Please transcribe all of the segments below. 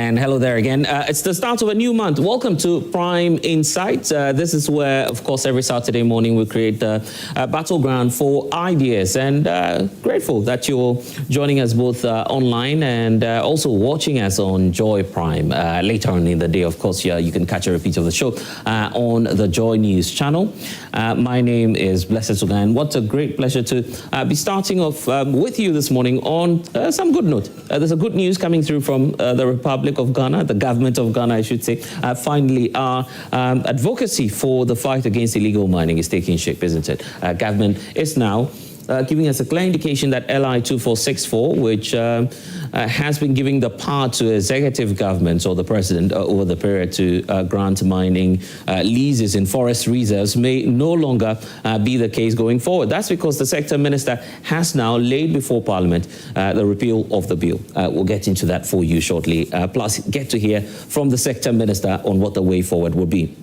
And hello there again. It's the start of a new month. Welcome to Prime Insights. This is where, of course, every Saturday morning we create a battleground for ideas. And grateful that you're joining us both online and also watching us on Joy Prime. Later on in the day, of course, you can catch a repeat of the show on the Joy News channel. My name is Blessed Sogah, and what a great pleasure to be starting off with you this morning on some good note. There's a good news coming through from the Republic of Ghana, the government of Ghana, I should say. Finally, our advocacy for the fight against illegal mining is taking shape, isn't it? Government is now giving us a clear indication that LI 2464, which has been giving the power to executive governments or the president over the period to grant mining leases in forest reserves, may no longer be the case going forward. That's because the sector minister has now laid before Parliament the repeal of the bill. We'll get into that for you shortly, plus get to hear from the sector minister on what the way forward will be.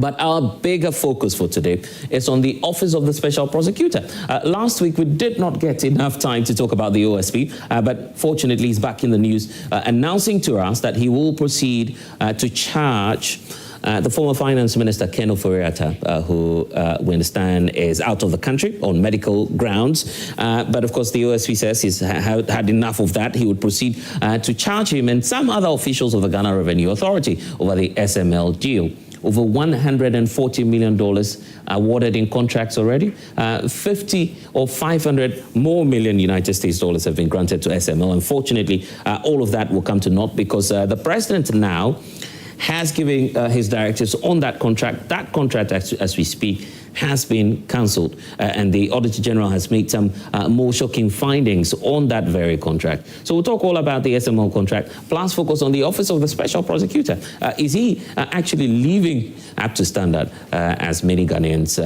But our bigger focus for today is on the Office of the Special Prosecutor. Last week, we did not get enough time to talk about the OSP, but fortunately, he's back in the news, announcing to us that he will proceed to charge the former Finance Minister, Ken Ofori-Atta, who we understand is out of the country on medical grounds. But of course, the OSP says he's had enough of that. He would proceed to charge him and some other officials of the Ghana Revenue Authority over the SML deal. Over $140 million awarded in contracts already. 50 or 500 more million United States dollars have been granted to SML. Unfortunately, all of that will come to naught because the president now has given his directives on that contract. That contract, as we speak, has been cancelled. And the Auditor General has made some more shocking findings on that very contract. So we'll talk all about the SML contract, plus focus on the Office of the Special Prosecutor. Is he actually living up to standard, as many Ghanaians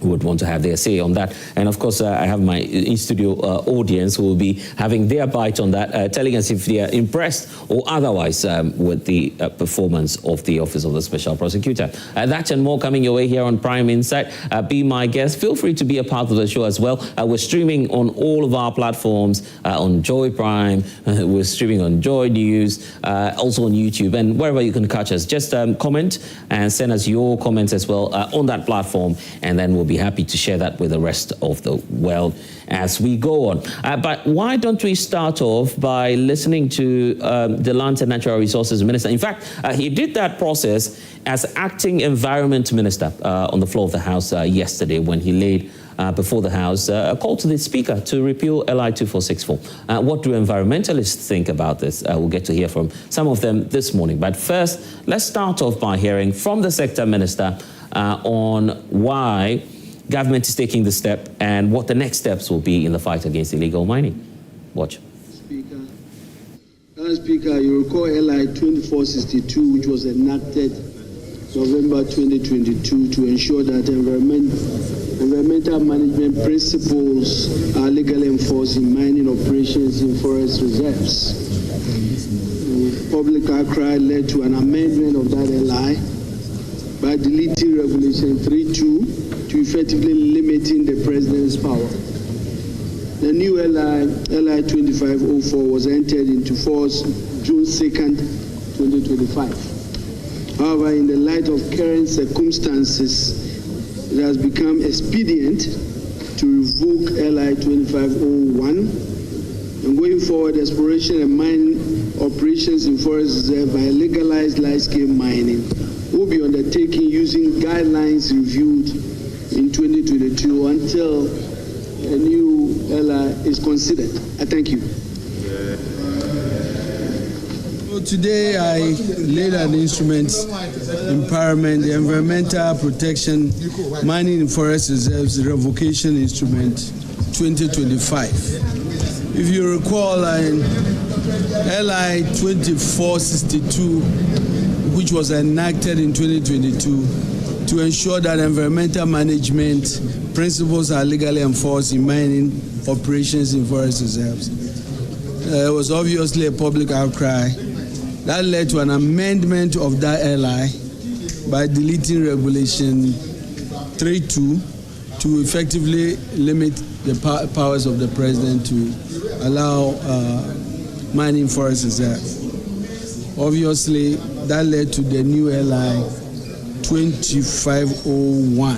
would want to have their say on that? And of course, I have my in-studio audience who will be having their bite on that, telling us if they are impressed or otherwise with the performance of the Office of the Special Prosecutor. That and more coming your way here on Prime Insight. Be my guest. Feel free to be a part of the show as well. We're streaming on all of our platforms, on Joy Prime, we're streaming on Joy News, also on YouTube, and wherever you can catch us. Just comment and send us your comments as well on that platform, and then we'll be happy to share that with the rest of the world as we go on. But why don't we start off by listening to the Lands and Natural Resources Minister? In fact, he did that process as acting Environment Minister on the floor of the House yesterday when he laid before the House a call to the Speaker to repeal LI 2464. What do environmentalists think about this? We'll get to hear from some of them this morning. But first, let's start off by hearing from the Sector Minister on why government is taking the step and what the next steps will be in the fight against illegal mining. Watch. Speaker, you recall LI 2462, which was enacted November 2022 to ensure that environmental management principles are legally enforced in mining operations in forest reserves. Public outcry led to an amendment of that LI by deleting Regulation 3.2 to effectively limiting the President's power. The new LI 2504 was entered into force June 2nd, 2025. However, in the light of current circumstances, it has become expedient to revoke LI 2501, and going forward, exploration and mining operations in forest reserve by legalized large-scale mining will be undertaken using guidelines reviewed in 2022 until a new LI is considered. I thank you. So today I laid an instrument, empowerment, the Environmental Protection Mining in Forest Reserves Revocation Instrument 2025. If you recall, in LI 2462, which was enacted in 2022, to ensure that environmental management principles are legally enforced in mining operations in forest reserves. There was obviously a public outcry that led to an amendment of that LI by deleting Regulation 3.2 to effectively limit the powers of the President to allow mining forest reserves. Obviously, that led to the new LI 2501,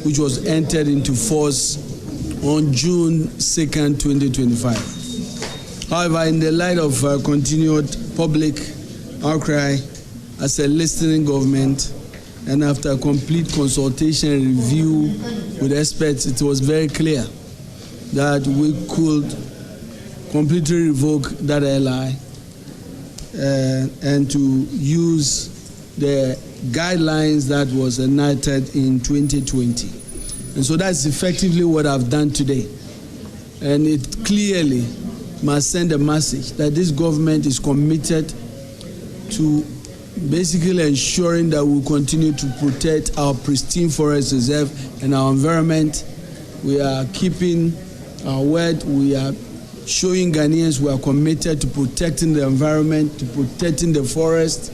which was entered into force on June 2nd, 2025. However, in the light of continued public outcry as a listening government, and after complete consultation and review with experts, it was very clear that we could completely revoke that LI and to use the guidelines that was enacted in 2020. And so that's effectively what I've done today. And it clearly must send a message that this government is committed to basically ensuring that we continue to protect our pristine forest reserve and our environment. We are keeping our word. We are showing Ghanaians we are committed to protecting the environment, to protecting the forest,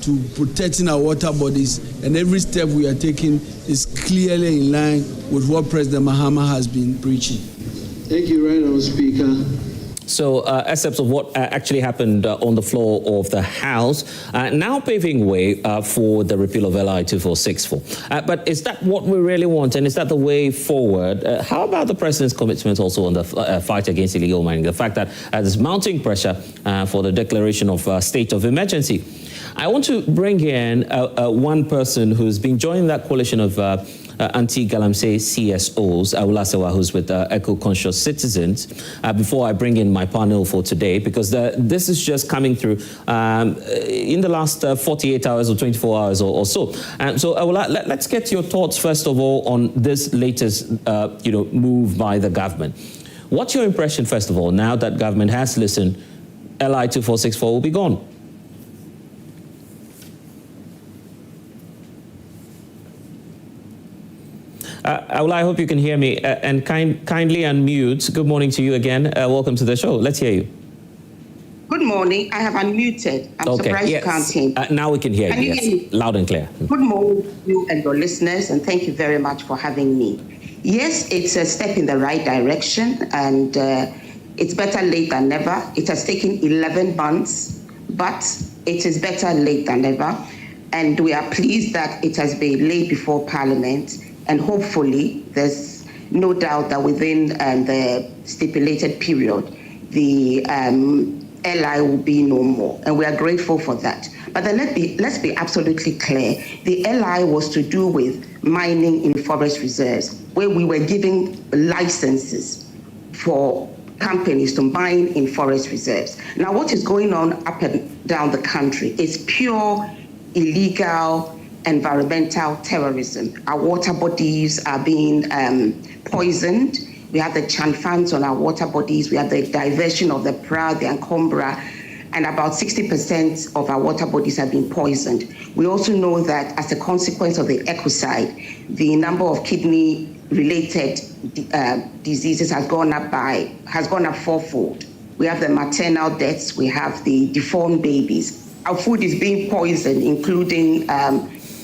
to protecting our water bodies, and every step we are taking is clearly in line with what President Mahama has been preaching. Thank you, Right Honourable Speaker. So, excerpts of what actually happened on the floor of the House, now paving way for the repeal of LI 2464. But is that what we really want, and is that the way forward? How about the President's commitment also on the fight against illegal mining? The fact that there's mounting pressure for the declaration of state of emergency. I want to bring in one person who's been joining that coalition of anti-Galamsey CSOs, Awolasewa, who's with Eco-Conscious Citizens, before I bring in my panel for today, because this is just coming through in the last 48 hours or 24 hours or so. So let's get your thoughts, first of all, on this latest move by the government. What's your impression, first of all, now that government has listened, LI 2464 will be gone? I hope you can hear me, and kindly unmute. Good morning to you again. Welcome to the show. Let's hear you. Good morning. I have unmuted. I'm surprised you can't hear me. Now we can hear you. Yes. Hear me? Loud and clear. Good morning to you and your listeners, and thank you very much for having me. Yes, it's a step in the right direction, and it's better late than never. It has taken 11 months, but it is better late than never. And we are pleased that it has been laid before Parliament. And hopefully, there's no doubt that within the stipulated period, the LI will be no more. And we are grateful for that. But then let's be absolutely clear. The LI was to do with mining in forest reserves, where we were giving licenses for companies to mine in forest reserves. Now, what is going on up and down the country is pure illegal environmental terrorism. Our water bodies are being poisoned. We have the chanfans on our water bodies. We have the diversion of the Pra, the Ancombra, and about 60% of our water bodies have been poisoned. We also know that as a consequence of the ecocide, the number of kidney-related diseases has gone up fourfold. We have the maternal deaths. We have the deformed babies. Our food is being poisoned, including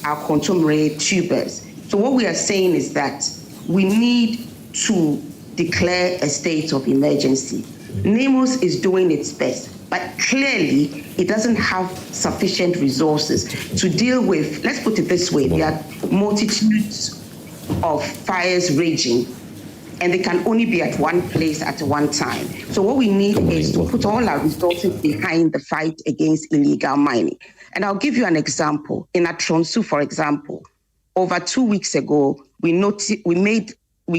our contumely tubers. So what we are saying is that we need to declare a state of emergency. NAMOS is doing its best, but clearly it doesn't have sufficient resources to deal with, let's put it this way, there are multitudes of fires raging, and they can only be at one place at one time. So what we need is to put all our resources behind the fight against illegal mining. And I'll give you an example. In Atronsu, for example, over 2 weeks ago, we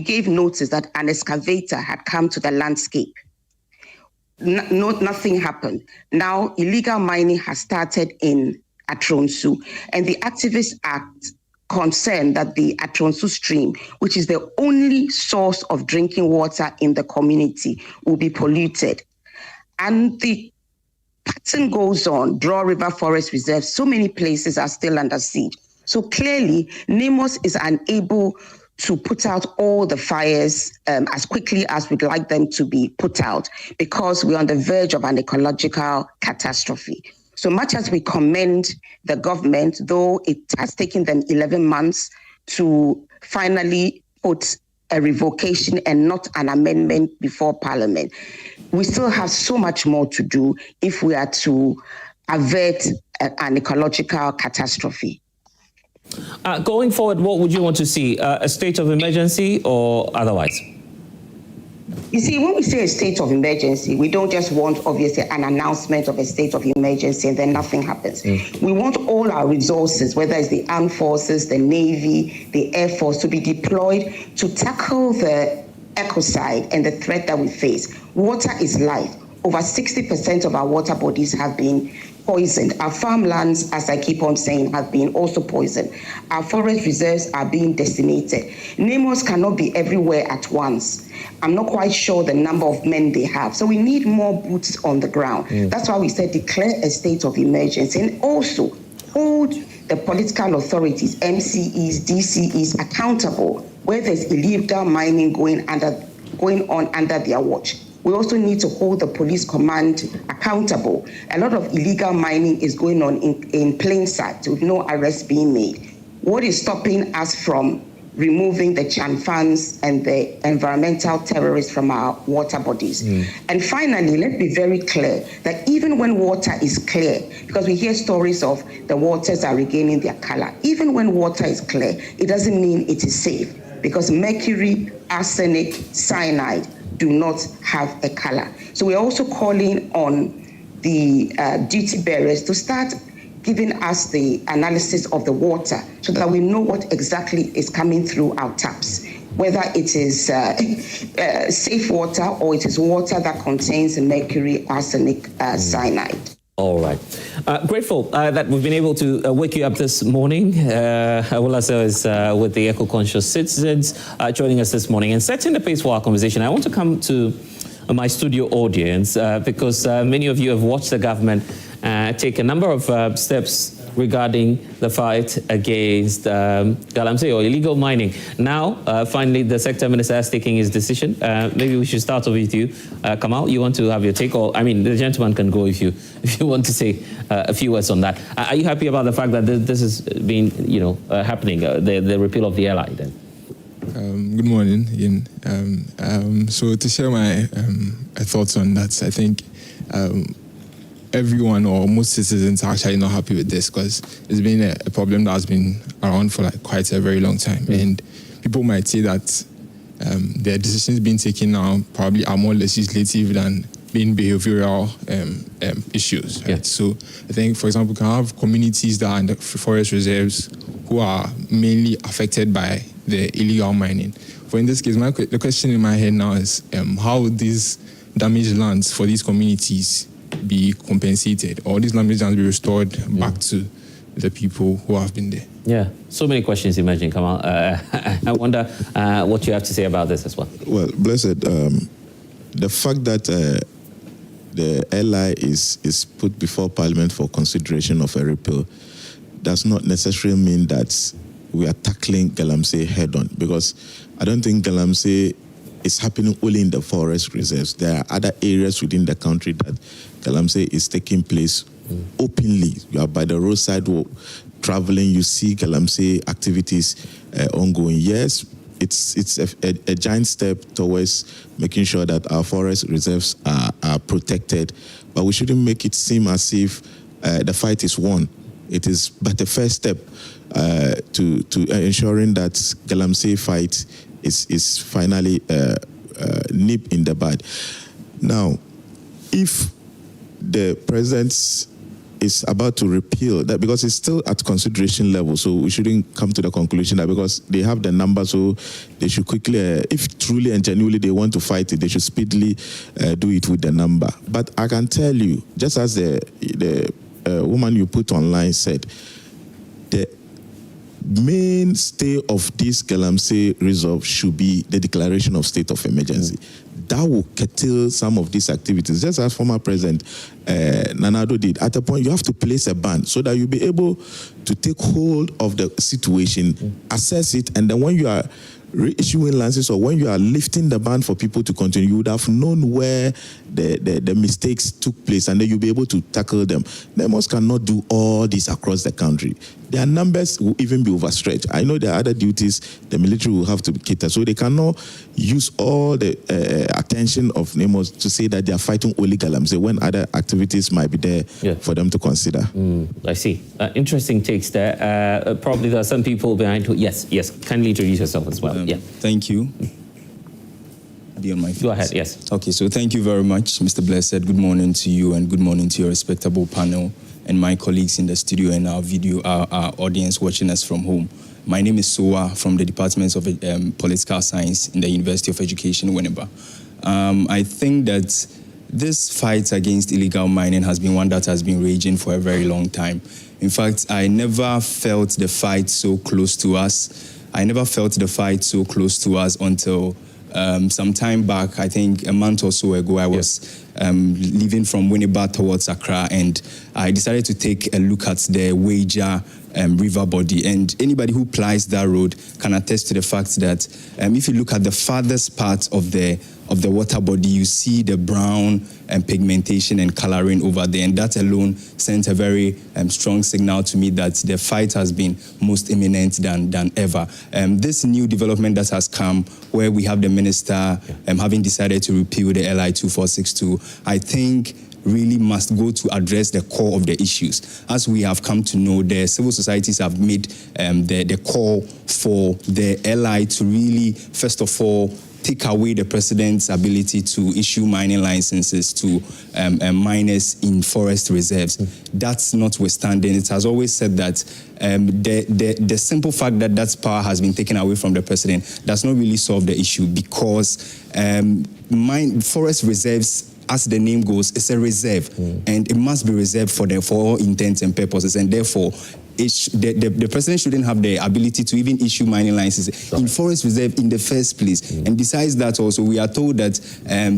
gave notice that an excavator had come to the landscape. Nothing happened. Now, illegal mining has started in Atronsu, and the activists are concerned that the Atronsu stream, which is the only source of drinking water in the community, will be polluted. And the pattern goes on. Draw River Forest Reserve, so many places are still under siege. So clearly, NAMOS is unable to put out all the fires as quickly as we'd like them to be put out, because we're on the verge of an ecological catastrophe. So much as we commend the government, though it has taken them 11 months to finally put a revocation and not an amendment before Parliament, we still have so much more to do if we are to avert an ecological catastrophe. Going forward, what would you want to see? A state of emergency or otherwise? You see, when we say a state of emergency, we don't just want, obviously, an announcement of a state of emergency and then nothing happens. We want all our resources, whether it's the armed forces, the Navy, the Air Force, to be deployed to tackle the ecocide and the threat that we face. Water is life. Over 60% of our water bodies have been poisoned. Our farmlands, as I keep on saying, have been also poisoned. Our forest reserves are being decimated. NAMOs cannot be everywhere at once. I'm not quite sure the number of men they have. So we need more boots on the ground. That's why we said declare a state of emergency and also hold the political authorities, MCEs, DCEs accountable where there's illegal mining going on under their watch. We also need to hold the police command accountable. A lot of illegal mining is going on in plain sight with no arrests being made. What is stopping us from removing the Chanfans and the environmental terrorists from our water bodies? And finally, let's be very clear that even when water is clear, because we hear stories of the waters are regaining their color, even when water is clear, it doesn't mean it is safe, because mercury, arsenic, cyanide do not have a color. So we're also calling on the duty bearers to start giving us the analysis of the water so that we know what exactly is coming through our taps, whether it is safe water or it is water that contains mercury, arsenic, cyanide. All right. Grateful that we've been able to wake you up this morning. Awolaso is with the eco-conscious citizens joining us this morning and setting the pace for our conversation. I want to come to my studio audience because many of you have watched the government take a number of steps regarding the fight against galamsey or illegal mining. Now, finally, the sector minister is taking his decision. Maybe we should start off with you. Kamal, you want to have your take? Or, I mean, the gentleman can go if you want to say a few words on that. Are you happy about the fact that this has been, happening, the repeal of the LI then? Good morning, Ian. So to share my thoughts on that, I think everyone or most citizens are actually not happy with this because it's been a problem that has been around for like quite a very long time. And people might say that the decisions being taken now probably are more legislative than being behavioral issues. Right? Yeah. So I think, for example, we can have communities that are in the forest reserves who are mainly affected by the illegal mining. For in this case, the question in my head now is how would these damaged lands for these communities be compensated, or these damaged lands be restored back to the people who have been there? Yeah, so many questions emerging, Kamal. I wonder what you have to say about this as well. Well, Blessed, the fact that the LI is put before Parliament for consideration of a repeal does not necessarily mean that we are tackling galamsey head-on, because I don't think galamsey is happening only in the forest reserves. There are other areas within the country that galamsey is taking place openly. You are by the roadside traveling, you see galamsey activities ongoing. Yes, it's a giant step towards making sure that our forest reserves are protected, but we shouldn't make it seem as if the fight is won. It is but the first step to ensuring that galamsey fight is finally nip in the bud. Now, if the president is about to repeal that, because it's still at consideration level, so we shouldn't come to the conclusion that because they have the number, so they should quickly, if truly and genuinely they want to fight it, they should speedily do it with the number. But I can tell you, just as the woman you put online said, the mainstay of this galamsey resolve should be the declaration of state of emergency. That will curtail some of these activities, just as former President Nanado did. At a point, you have to place a ban so that you'll be able to take hold of the situation, assess it, and then when you are reissuing licenses, or when you are lifting the ban for people to continue, you would have known where the mistakes took place, and then you'll be able to tackle them. NEMOS cannot do all this across the country. Their numbers will even be overstretched. I know there are other duties the military will have to cater, so they cannot use all the attention of NEMOS to say that they are fighting only Galamsey when other activities might be there for them to consider. I see. Interesting takes there. Probably there are some people behind who, yes, kindly introduce yourself as well. Thank you. Be on my face. Go ahead, yes. Okay, so thank you very much, Mr. Blessed. Good morning to you, and good morning to your respectable panel and my colleagues in the studio and our audience watching us from home. My name is Soa from the Department of Political Science in the University of Education, Winneba. I think that this fight against illegal mining has been one that has been raging for a very long time. In fact, I never felt the fight so close to us. Until some time back, I think a month or so ago, I was leaving from Winneba towards Accra, and I decided to take a look at the Wager river body. And anybody who plies that road can attest to the fact that if you look at the farthest part of the water body, you see the brown pigmentation and coloring over there, and that alone sent a very strong signal to me that the fight has been most imminent than ever. This new development that has come, where we have the minister having decided to repeal the LI 2462, I think really must go to address the core of the issues. As we have come to know, the civil societies have made the call for the LI to really, first of all, take away the president's ability to issue mining licenses to miners in forest reserves. That's notwithstanding, it has always said that the simple fact that that power has been taken away from the president does not really solve the issue, because forest reserves, as the name goes, is a reserve, and it must be reserved for all intents and purposes, and therefore the president shouldn't have the ability to even issue mining licenses in forest reserve in the first place. And besides that, also we are told that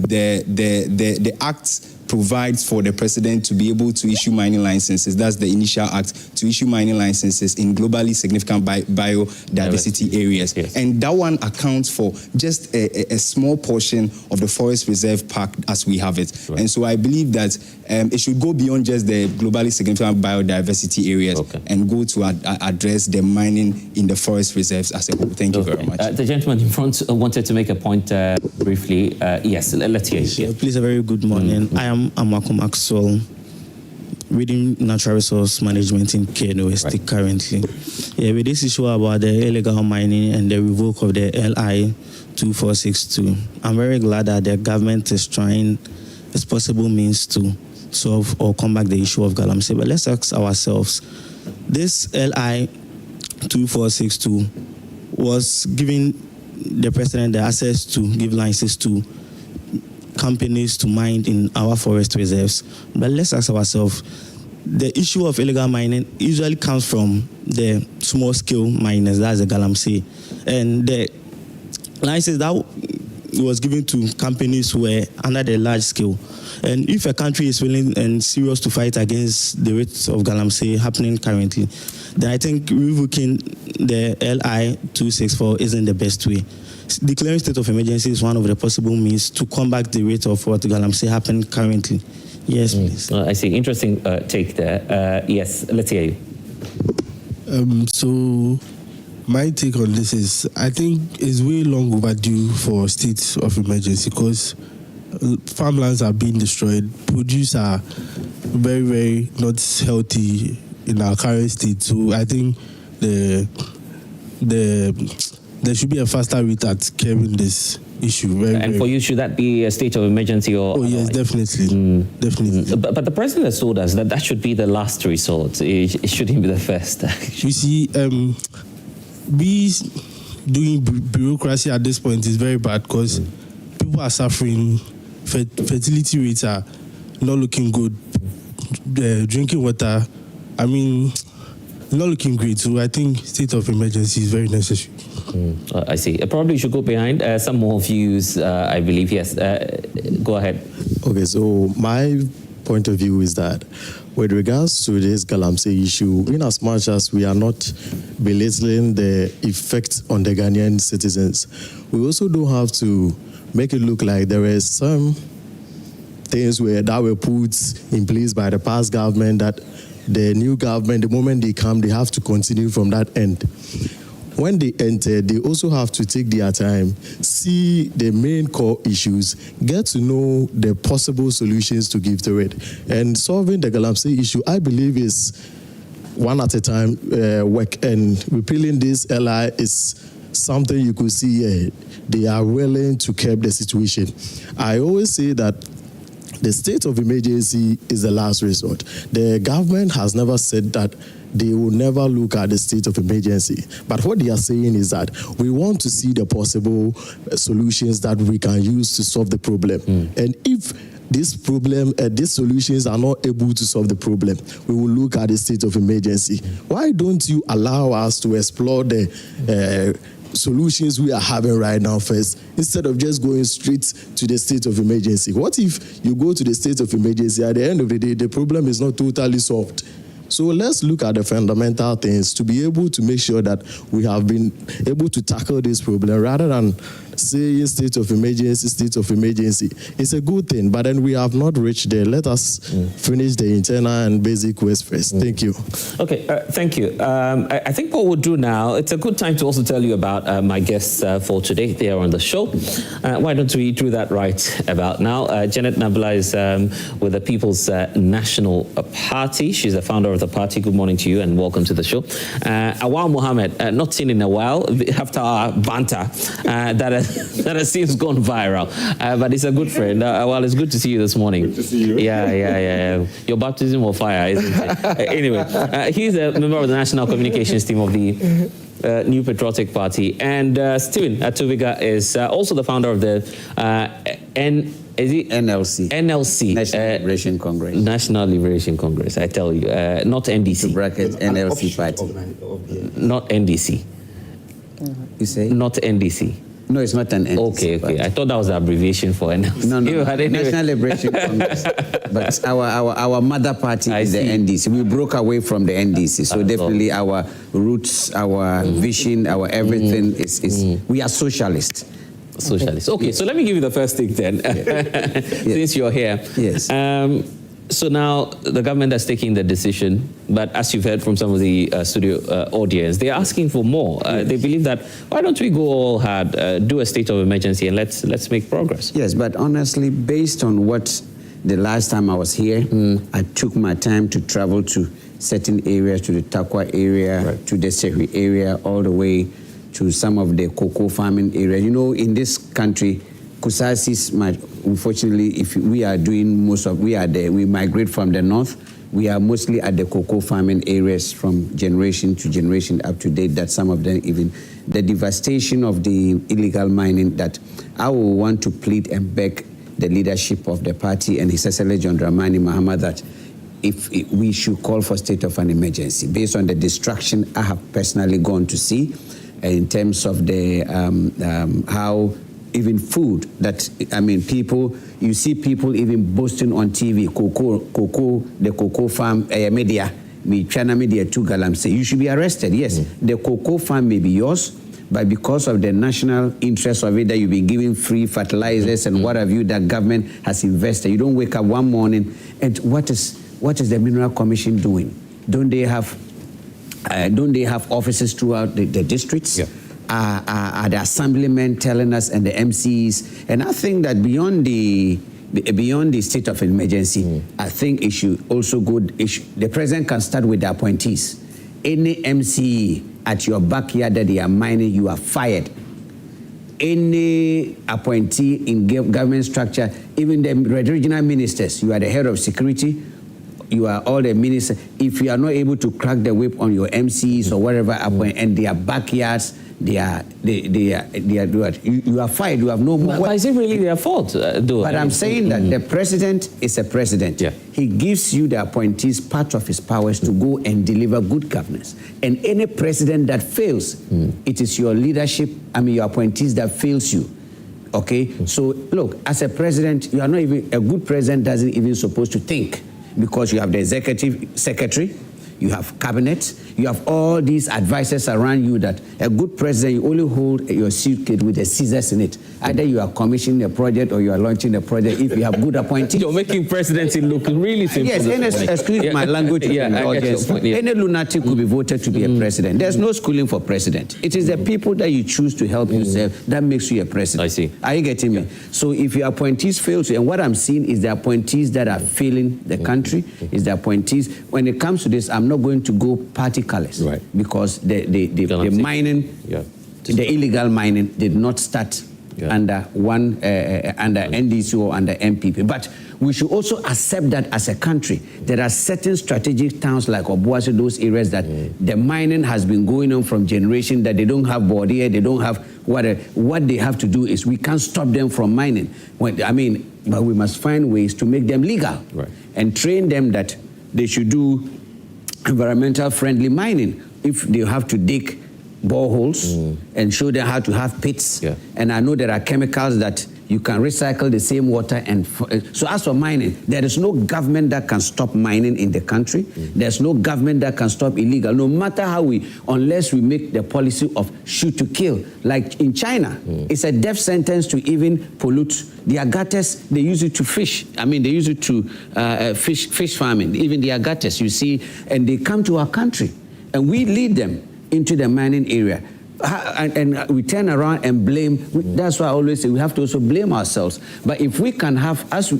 the Act provides for the president to be able to issue mining licenses. That's the initial act, to issue mining licenses in globally significant biodiversity areas. And that one accounts for just a small portion of the forest reserve park as we have it. And so I believe that it should go beyond just the globally significant biodiversity areas and go to address the mining in the forest reserves as a whole. Thank you very much. The gentleman in front wanted to make a point briefly. Yes, let's hear it. Please, a very good morning. I am Amako Maxwell, reading Natural Resource Management in Ken OSP currently. With this issue about the illegal mining and the revoke of the LI 2462, I'm very glad that the government is trying its possible means to solve or combat the issue of Galamsey. But let's ask ourselves, this LI 2462 was giving the president the access to give licenses to companies to mine in our forest reserves. But let's ask ourselves, the issue of illegal mining usually comes from the small-scale miners, that's the Galamsey. And the license that was given to companies who were under the large scale. And if a country is willing and serious to fight against the rates of Galamsey happening currently, then I think revoking the LI 264 isn't the best way. Declaring state of emergency is one of the possible means to combat the rate of what Galamsey happening currently. Yes, please. I see. Interesting take there. Yes, let's hear you. So my take on this is, I think it's way long overdue for state of emergency, because farmlands are being destroyed. Produce are very, very not healthy in our current state. So I think there should be a faster rate at curbing this issue. For you, should that be a state of emergency or? Oh yes, definitely, definitely. But the president has told us that should be the last resort. It shouldn't be the first. You see, we doing bureaucracy at this point is very bad, because people are suffering. Fertility rates are not looking good. Drinking water, I mean, not looking great. So I think state of emergency is very necessary. I see. Probably should go behind some more views, I believe. Yes, go ahead. Okay, so my point of view is that with regards to this Galamsey issue, in as much as we are not belittling the effect on the Ghanaian citizens, we also don't have to make it look like there is some things that were put in place by the past government that the new government, the moment they come, they have to continue from that end. When they enter, they also have to take their time, see the main core issues, get to know the possible solutions to give to it. And solving the Galamsey issue, I believe, is one at a time work. And repealing this LI is something you could see they are willing to keep the situation. I always say that the state of emergency is the last resort. The government has never said that they will never look at the state of emergency. But what they are saying is that we want to see the possible solutions that we can use to solve the problem. And if this problem, these solutions are not able to solve the problem, we will look at the state of emergency. Why don't you allow us to explore the solutions we are having right now first, instead of just going straight to the state of emergency? What if you go to the state of emergency, at the end of the day, the problem is not totally solved? So let's look at the fundamental things to be able to make sure that we have been able to tackle this problem rather than saying state of emergency. It's a good thing, but then we have not reached there. Let us finish the internal and basic ways first. Thank you. Okay, thank you. I think what we'll do now, it's a good time to also tell you about my guests for today. They are on the show. Why don't we do that right about now? Janet Nabila is with the People's National Party. She's the founder of the party. Good morning to you and welcome to the show. Awal Mohammed, not seen in a while after our banter that has since gone viral, but he's a good friend. Awal, it's good to see you this morning. Good to see you. Yeah. Your baptism of fire, isn't it? Anyway, he's a member of the national communications team of the New Patriotic Party, and Stephen Atubiga is also the founder of the NLC. National Liberation Congress. National Liberation Congress, I tell you. Not NDC. Bracket NLC party. Not NDC. You say? Not NDC. No, it's not an NDC. Okay. Party. I thought that was the abbreviation for NLC. No. National Liberation Congress. But our mother party is the NDC. We broke away from the NDC. So definitely our roots, our vision, our everything is we are socialists. Socialists. Okay, so let me give you the first thing then, since you're here. Yes. So now the government has taken the decision, but as you've heard from some of the studio audience, they're asking for more. They believe that, why don't we go all hard, do a state of emergency, and let's make progress. Yes, but honestly, based on what the last time I was here, I took my time to travel to certain areas, to the Takwa area, to the Seri area, all the way to some of the cocoa farming area. You know, in this country, Kusasis, unfortunately, if we are doing we migrate from the north. We are mostly at the cocoa farming areas from generation to generation up to date, that some of them even the devastation of the illegal mining, that I will want to plead and beg the leadership of the party and His Excellency John Dramani Mahama that if we should call for state of an emergency based on the destruction I have personally gone to see in terms of the how even food that, I mean, people, you see people even boasting on TV, the cocoa farm media, China media to Galamsey. You should be arrested. Yes, the cocoa farm may be yours, but because of the national interest of it, that you've been giving free fertilizers and what have you, that government has invested. You don't wake up one morning and what is the Mineral Commission doing? Don't they have offices throughout the districts? Yeah. Are the assemblymen telling us and the MCs? And I think that beyond the state of emergency, I think it should also go. The president can start with the appointees. Any MC at your backyard that they are mining, you are fired. Any appointee in government structure, even the regional ministers, you are the head of security. You are all the ministers. If you are not able to crack the whip on your MCs or whatever, and their backyards, you are fired. You have no more. But is it really their fault, though? But I'm saying that the president is a president. Yeah. He gives you, the appointees, part of his powers to go and deliver good governance. And any president that fails, it is your leadership, your appointees that fails you. Okay, so look, as a president, you are not even, a good president doesn't even supposed to think, because you have the executive secretary, you have cabinet, you have all these advisors around you. That a good president, you only hold your suitcase with the scissors in it. Either you are commissioning a project or you are launching a project if you have good appointees. You're making presidency look really simple. Yes, excuse my language. Any lunatic could be voted to be a president. There's no schooling for president. It is the people that you choose to help you serve that makes you a president. I see. Are you getting me? So if your appointees fail to, and what I'm seeing is the appointees that are failing the country, is the appointees. When it comes to this, I'm not going to go party colors, right? Because the mining, the illegal mining did not start under under NDC or under MPP. But we should also accept that as a country, there are certain strategic towns like Obuasi, those areas that the mining has been going on from generation, that they don't have body, they don't have water. What they have to do is, we can't stop them from mining. But we must find ways to make them legal, and train them that they should do environmental friendly mining. If they have to dig boreholes, and show them how to have pits. And I know there are chemicals that you can recycle the same water. And so as for mining, there is no government that can stop mining in the country. There's no government that can stop illegal, no matter how unless we make the policy of shoot to kill. Like in China, it's a death sentence to even pollute. The agates, they use it to fish. They use it to fish farming, even the agates, you see, and they come to our country and we lead them into the mining area. And we turn around and blame. That's why I always say we have to also blame ourselves. But if we can have, as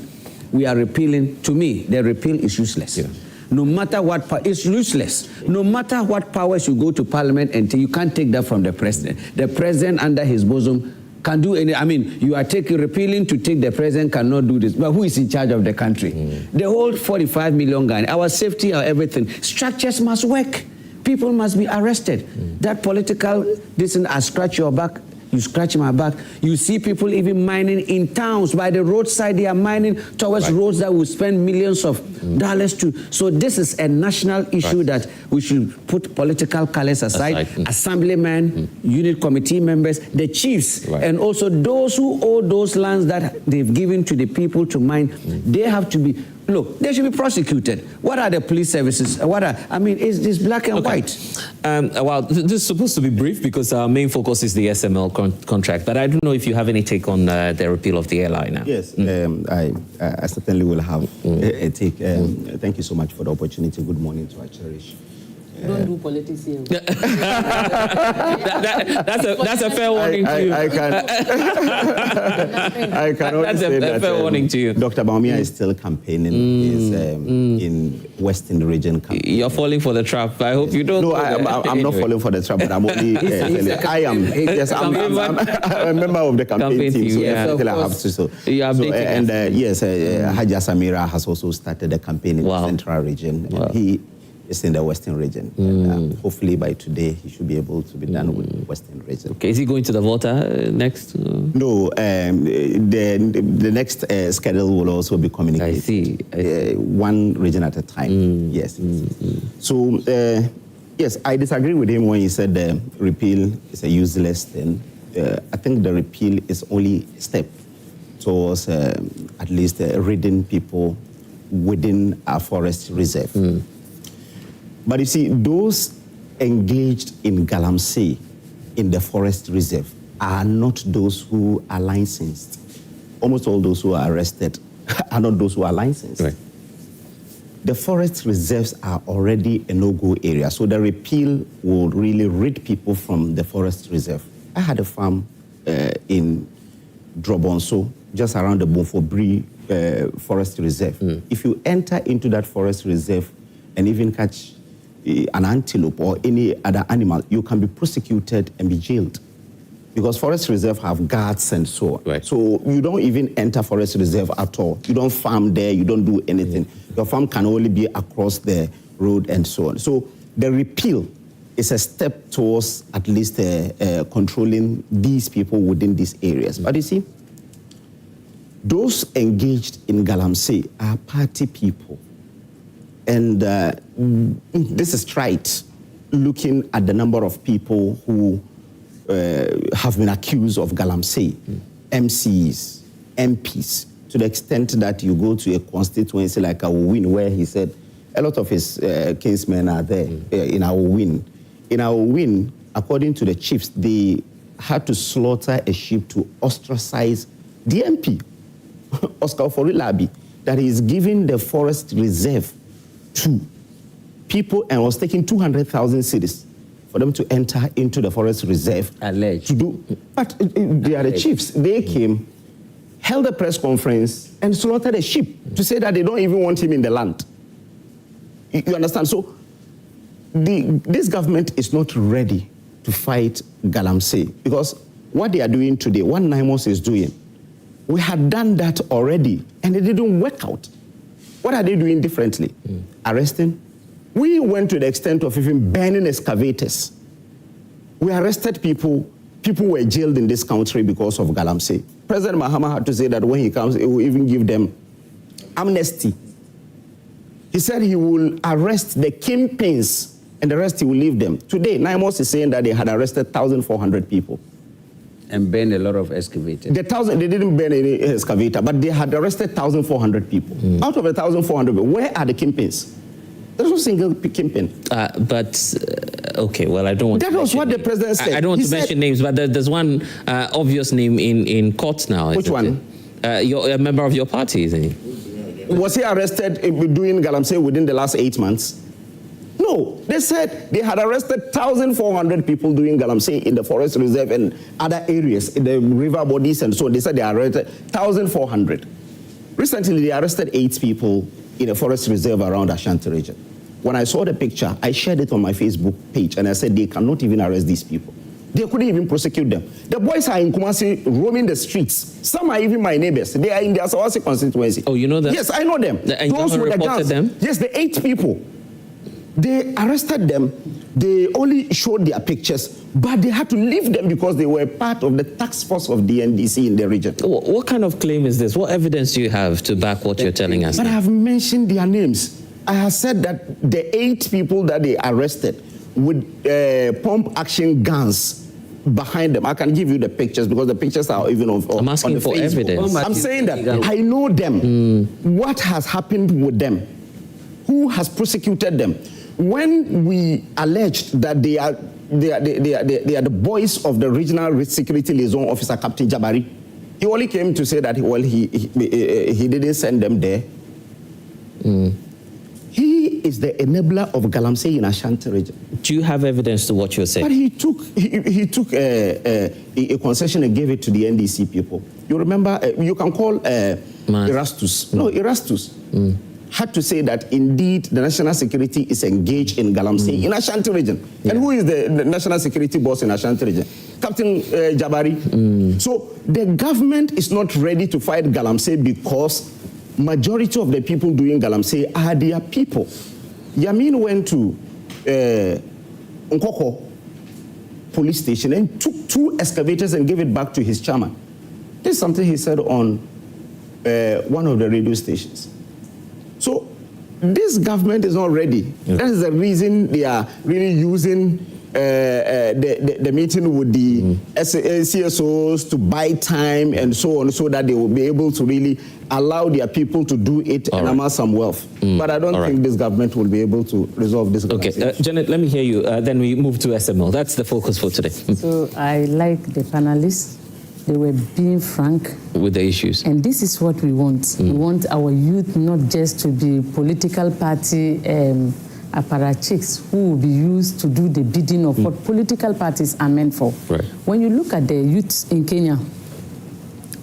we are repealing, to me, the repeal is useless. No matter what, it's useless. No matter what powers you go to parliament and you can't take that from the president. The president under his bosom can do any, you are repealing to take the president cannot do this. But who is in charge of the country? The whole 45 million guys, our safety, our everything. Structures must work. People must be arrested. That political, I scratch your back, you scratch my back. You see people even mining in towns by the roadside. They are mining towards roads that will spend millions of dollars to. So this is a national issue that we should put political colors aside. Assemblymen, unit committee members, the chiefs, and also those who own those lands that they've given to the people to mine. They have to be. Look, they should be prosecuted. What are the police services? It's black and white. Well, this is supposed to be brief because our main focus is the SML contract. But I don't know if you have any take on the repeal of the LI now. Yes, I certainly will have a take. Thank you so much for the opportunity. Good morning to our cherished. Don't do politics here. That's a fair warning to you. I cannot say that. Fair warning to you. Dr. Baumia is still campaigning. He's in Western region. You're falling for the trap. I hope you don't. No, I'm not falling for the trap, but I'm only. I'm a member of the campaign team, so definitely I have to. Haja Samira has also started a campaign in the Central region. And he is in the Western region. And, hopefully by today he should be able to be done with the Western region. Okay, is he going to the Volta next? No, the next schedule will also be communicated. I see. One region at a time. Yes. So, yes, I disagree with him when he said the repeal is a useless thing. I think the repeal is only a step towards at least ridding people within our forest reserve. But you see, those engaged in galamsey in the forest reserve are not those who are licensed. Almost all those who are arrested are not those who are licensed. Right. The forest reserves are already a no-go area, so the repeal will really rid people from the forest reserve. I had a farm in Drobonso, just around the Bonfobri forest reserve. If you enter into that forest reserve and even catch an antelope or any other animal, you can be prosecuted and be jailed. Because forest reserve have guards and so on. Right. So you don't even enter forest reserve at all. You don't farm there, you don't do anything. Your farm can only be across the road and so on. So the repeal is a step towards at least controlling these people within these areas. But you see, those engaged in galamsey are party people. And this is trite, looking at the number of people who have been accused of galamsey MCs, MPs, to the extent that you go to a constituency like Awowin, where he said a lot of his kinsmen are there in Awowin. In Awowin, according to the chiefs, they had to slaughter a sheep to ostracize the MP, Oscar Ofori-Atta, that he is giving the forest reserve to people and was taking 200,000 cedis for them to enter into the forest reserve. Alleged. To do. But they are the chiefs. They came, held a press conference, and slaughtered a sheep to say that they don't even want him in the land. You understand? So this government is not ready to fight Galamsey, because what they are doing today, what NIMOS is doing, we had done that already and it didn't work out. What are they doing differently? Arresting? We went to the extent of even banning excavators. We arrested people. People were jailed in this country because of Galamsey. President Mahama had to say that when he comes, he will even give them amnesty. He said he will arrest the kingpins and the rest he will leave them. Today, NIMOS is saying that they had arrested 1,400 people. And banned a lot of excavators. They didn't ban any excavator, but they had arrested 1,400 people. Out of 1,400 people, where are the kingpins? There's no single kingpin. Okay, well, I don't want that to was what the president said. I don't want to mention names, but there's one obvious name in court now. Which one? You're a member of your party, isn't he? Was he arrested doing Galamsey within the last 8 months? No, they said they had arrested 1,400 people doing Galamsey in the forest reserve and other areas, in the river bodies and so on. They said they arrested 1,400. Recently, they arrested 8 people in a forest reserve around Ashanti region. When I saw the picture, I shared it on my Facebook page and I said they cannot even arrest these people. They couldn't even prosecute them. The boys are in Kumasi roaming the streets. Some are even my neighbors. They are in the Asawasi constituency. Oh, you know them? Yes, I know them. And those with the guns. Them? Yes, the 8 people. They arrested them. They only showed their pictures, but they had to leave them because they were part of the task force of the NDC in the region. What kind of claim is this? What evidence do you have to back what you're telling us? But I have mentioned their names. I have said that the 8 people that they arrested with pump action guns behind them. I can give you the pictures because the pictures are even on I'm asking on for Facebook. evidence. I'm saying that I know them. What has happened with them? Who has prosecuted them? When we alleged that they are the boys of the regional security liaison officer, Captain Jabari, he only came to say that he didn't send them there. He is the enabler of Galamsey in Ashanti region. Do you have evidence to what you're saying? But he took a concession and gave it to the NDC people. You remember? You can call Erastus. No, Erastus. Had to say that indeed the national security is engaged in Galamsey in Ashanti region. Yeah. And who is the national security boss in Ashanti region? Captain Jabari. So the government is not ready to fight Galamsey because majority of the people doing Galamsey are their people. Yamin went to Nkoko police station and took 2 excavators and gave it back to his chairman. This is something he said on one of the radio stations. So this government is not ready. Yeah. That is the reason they are really using the meeting with the CSOs to buy time and so on, so that they will be able to really allow their people to do it and amass some wealth. But I don't think this government will be able to resolve this. Okay, Janet, let me hear you. Then we move to SML. That's the focus for today. So I like the panelists. They were being frank with the issues. And this is what we want. We want our youth not just to be political party apparatchiks who will be used to do the bidding of what political parties are meant for. Right. When you look at the youths in Kenya,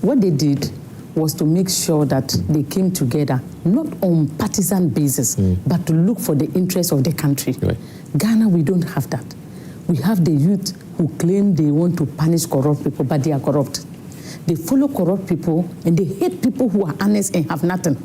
what they did was to make sure that they came together, not on partisan basis, but to look for the interests of the country. Right. Ghana, we don't have that. We have the youth who claim they want to punish corrupt people, but they are corrupt. They follow corrupt people and they hate people who are honest and have nothing.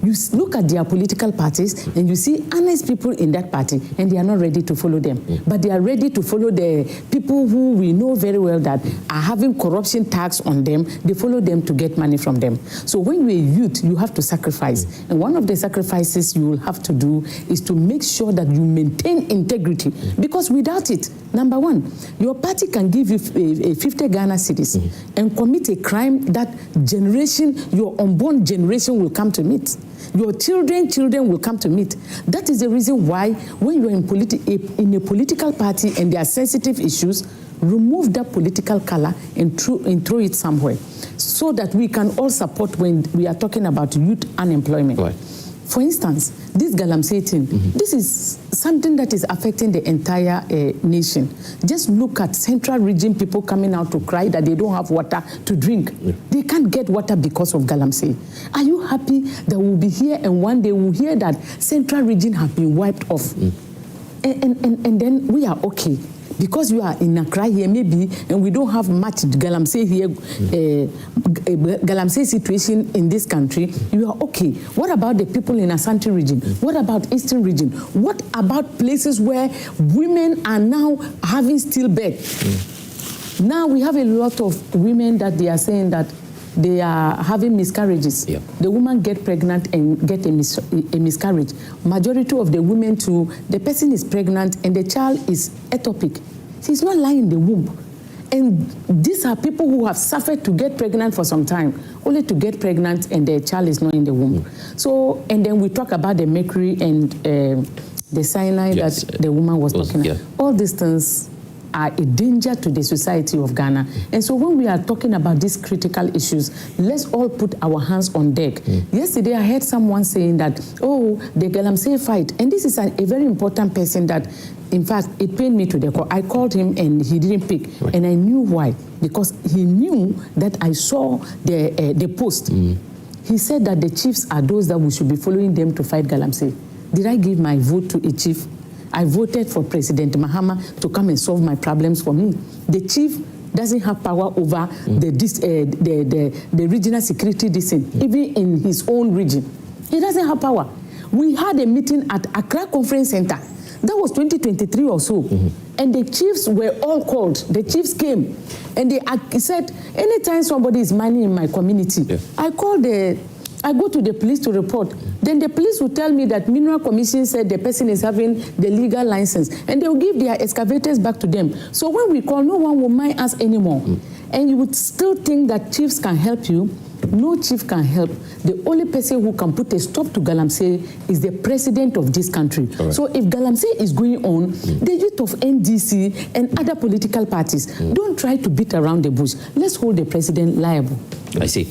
You look at their political parties and you see honest people in that party and they are not ready to follow them. But they are ready to follow the people who we know very well that are having corruption tax on them. They follow them to get money from them. So when you're a youth, you have to sacrifice. And one of the sacrifices you will have to do is to make sure that you maintain integrity. Because without it, number one, your party can give you 50 Ghana cedis and commit a crime that generation, your unborn generation will come to meet. Your children will come to meet. That is the reason why when you're in a political party and there are sensitive issues, remove that political color and throw it somewhere so that we can all support when we are talking about youth unemployment. Right. For instance, this Galamsey thing, this is something that is affecting the entire nation. Just look at central region people coming out to cry that they don't have water to drink. Yeah. They can't get water because of Galamsey. Are you happy that we'll be here and one day we'll hear that central region have been wiped off? And then we are okay. Because you are in Accra here, maybe, and we don't have much Galamsey here, Galamsey situation in this country, you are okay. What about the people in Ashanti region? What about Eastern region? What about places where women are now having stillbirth? Now we have a lot of women that they are saying that they are having miscarriages. Yeah. The woman get pregnant and get a miscarriage. Majority of the women too, the person is pregnant and the child is ectopic. She's not lying in the womb. And these are people who have suffered to get pregnant for some time, only to get pregnant and their child is not in the womb. So, and then we talk about the mercury and the cyanide that the woman was talking about. All these things are a danger to the society of Ghana. And so when we are talking about these critical issues, let's all put our hands on deck. Yesterday, I heard someone saying that, oh, the Galamsey fight, and this is a very important person that, in fact, it pained me to the core. I called him and he didn't pick, and I knew why. Because he knew that I saw the post. He said that the chiefs are those that we should be following them to fight Galamsey. Did I give my vote to a chief? I voted for President Mahama to come and solve my problems for me. The chief doesn't have power over the regional security even in his own region. He doesn't have power. We had a meeting at Accra Conference Center. That was 2023 or so. And the chiefs were all called. The chiefs came. And they said, anytime somebody is mining in my community, I go to the police to report. Then the police will tell me that Mineral Commission said the person is having the legal license. And they will give their excavators back to them. So when we call, no one will mine us anymore. And you would still think that chiefs can help you. No chief can help. The only person who can put a stop to Galamsey is the president of this country. Right. So if Galamsey is going on, the youth of NDC and other political parties, don't try to beat around the bush. Let's hold the president liable. I see.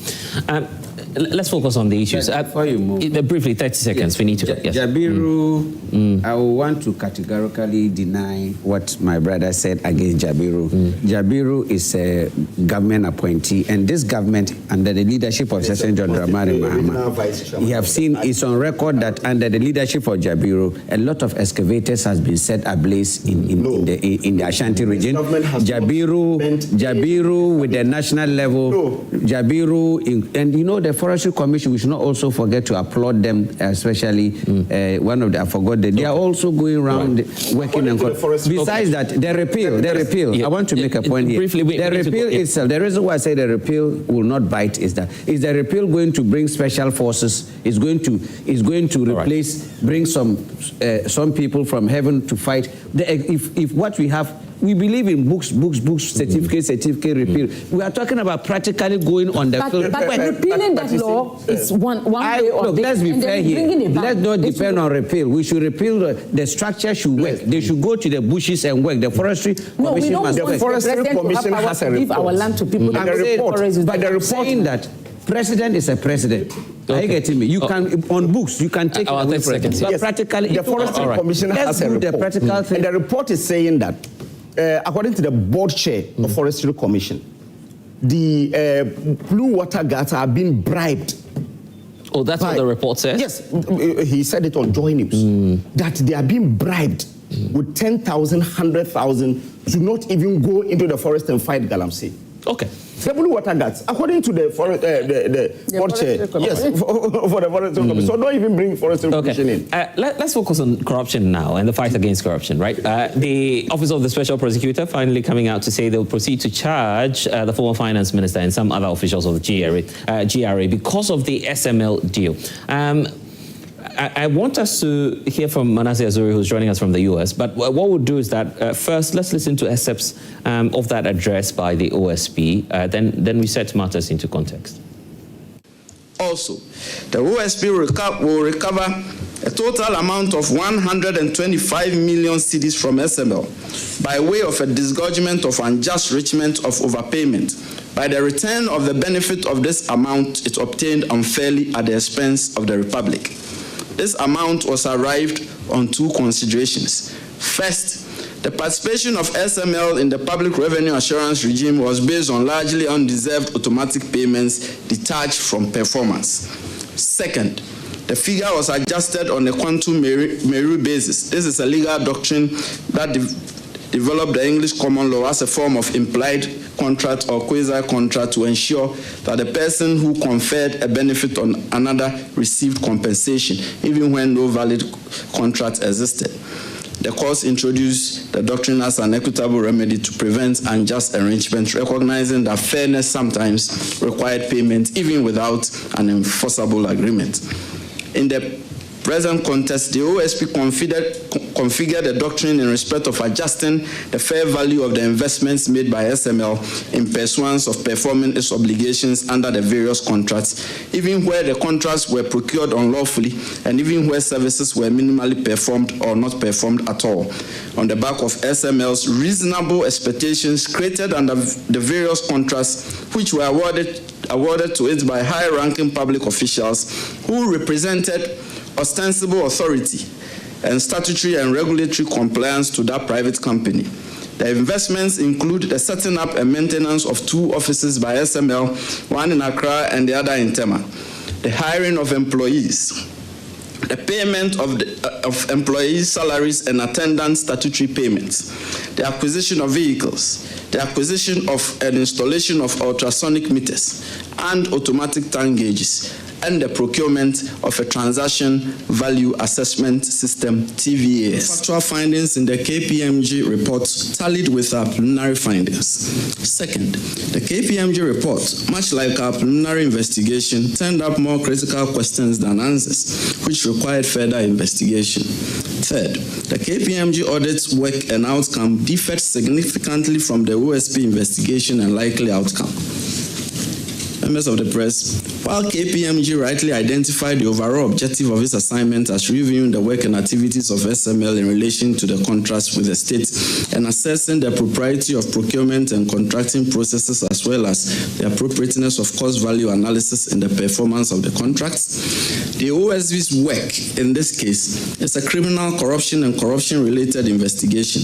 Let's focus on the issues. Before you move, briefly, 30 seconds. We need to. Jabiru, I want to categorically deny what my brother said against Jabiru. Jabiru is a government appointee, and this government, under the leadership of Session John Dramani Mahama, you have seen it's on record that under the leadership of Jabiru, a lot of excavators has been set ablaze in the Ashanti region. Jabiru with the national level, Jabiru, and you know the Forestry Commission, we should not also forget to applaud them, especially one of the, I forgot that they are also going around working and besides that, the repeal. Yeah. I want to make a point here. Briefly, the repeal itself, the reason why I say the repeal will not bite is the repeal going to bring special forces, is going to replace, bring some people from heaven to fight. If what we have, we believe in books, certificate, repeal. We are talking about practically going on the field. But repealing that law is one way or the other. Let's be fair here. Let's not depend on repeal. We should repeal the structure should work. They should go to the bushes and work. The Forestry Commission must work. The Forestry Commission has a report. Give our land to people. But the report saying that president is a president. Okay. Are you getting me? You can, on books, you can take it away from it. But practically, the Forestry Commission has a report. The practical thing. And the report is saying that according to the board chair of Forestry Commission, the blue water guards are being bribed. Oh, that's what the report says? Yes, he said it on Joy News, that they are being bribed with 10,000, 100,000 to not even go into the forest and fight Galamsey. Okay. The blue water guards, according to the forest, board chair, yes, for the forest commission. So don't even bring forest commission in. Let's focus on corruption now and the fight against corruption, right? The Office of the Special Prosecutor finally coming out to say they'll proceed to charge the former finance minister and some other officials of the GRA because of the SML deal. I want us to hear from Manasseh Azuri, who's joining us from the US. But what we'll do is that first, let's listen to excerpts of that address by the OSP. Then we set matters into context. Also, the OSP will recover a total amount of 125 million cedis from SML by way of a disgorgement of unjust enrichment of overpayment by the return of the benefit of this amount it obtained unfairly at the expense of the Republic. This amount was arrived on two considerations. First, the participation of SML in the public revenue assurance regime was based on largely undeserved automatic payments detached from performance. Second, the figure was adjusted on a quantum meru basis. This is a legal doctrine that developed the English common law as a form of implied contract or quasi-contract to ensure that the person who conferred a benefit on another received compensation, even when no valid contract existed. The courts introduced the doctrine as an equitable remedy to prevent unjust enrichment, recognizing that fairness sometimes required payment even without an enforceable agreement. In the present context, the OSP configured the doctrine in respect of adjusting the fair value of the investments made by SML in pursuance of performing its obligations under the various contracts, even where the contracts were procured unlawfully and even where services were minimally performed or not performed at all, on the back of SML's reasonable expectations created under the various contracts which were awarded to it by high-ranking public officials who represented ostensible authority and statutory and regulatory compliance to that private company. The investments include the setting up and maintenance of two offices by SML, one in Accra and the other in Tema, the hiring of employees, the payment of employees' salaries and attendant statutory payments, the acquisition of vehicles, the acquisition of and installation of ultrasonic meters and automatic tank gauges, and the procurement of a transaction value assessment system, TVAS. Factual findings in the KPMG report tallied with our preliminary findings. Second, the KPMG report, much like our preliminary investigation, turned up more critical questions than answers, which required further investigation. Third, the KPMG audit's work and outcome differed significantly from the OSP investigation and likely outcome. Members of the press, while KPMG rightly identified the overall objective of its assignment as reviewing the work and activities of SML in relation to the contracts with the state and assessing the propriety of procurement and contracting processes as well as the appropriateness of cost-value analysis in the performance of the contracts, the OSV's work in this case is a criminal corruption and corruption-related investigation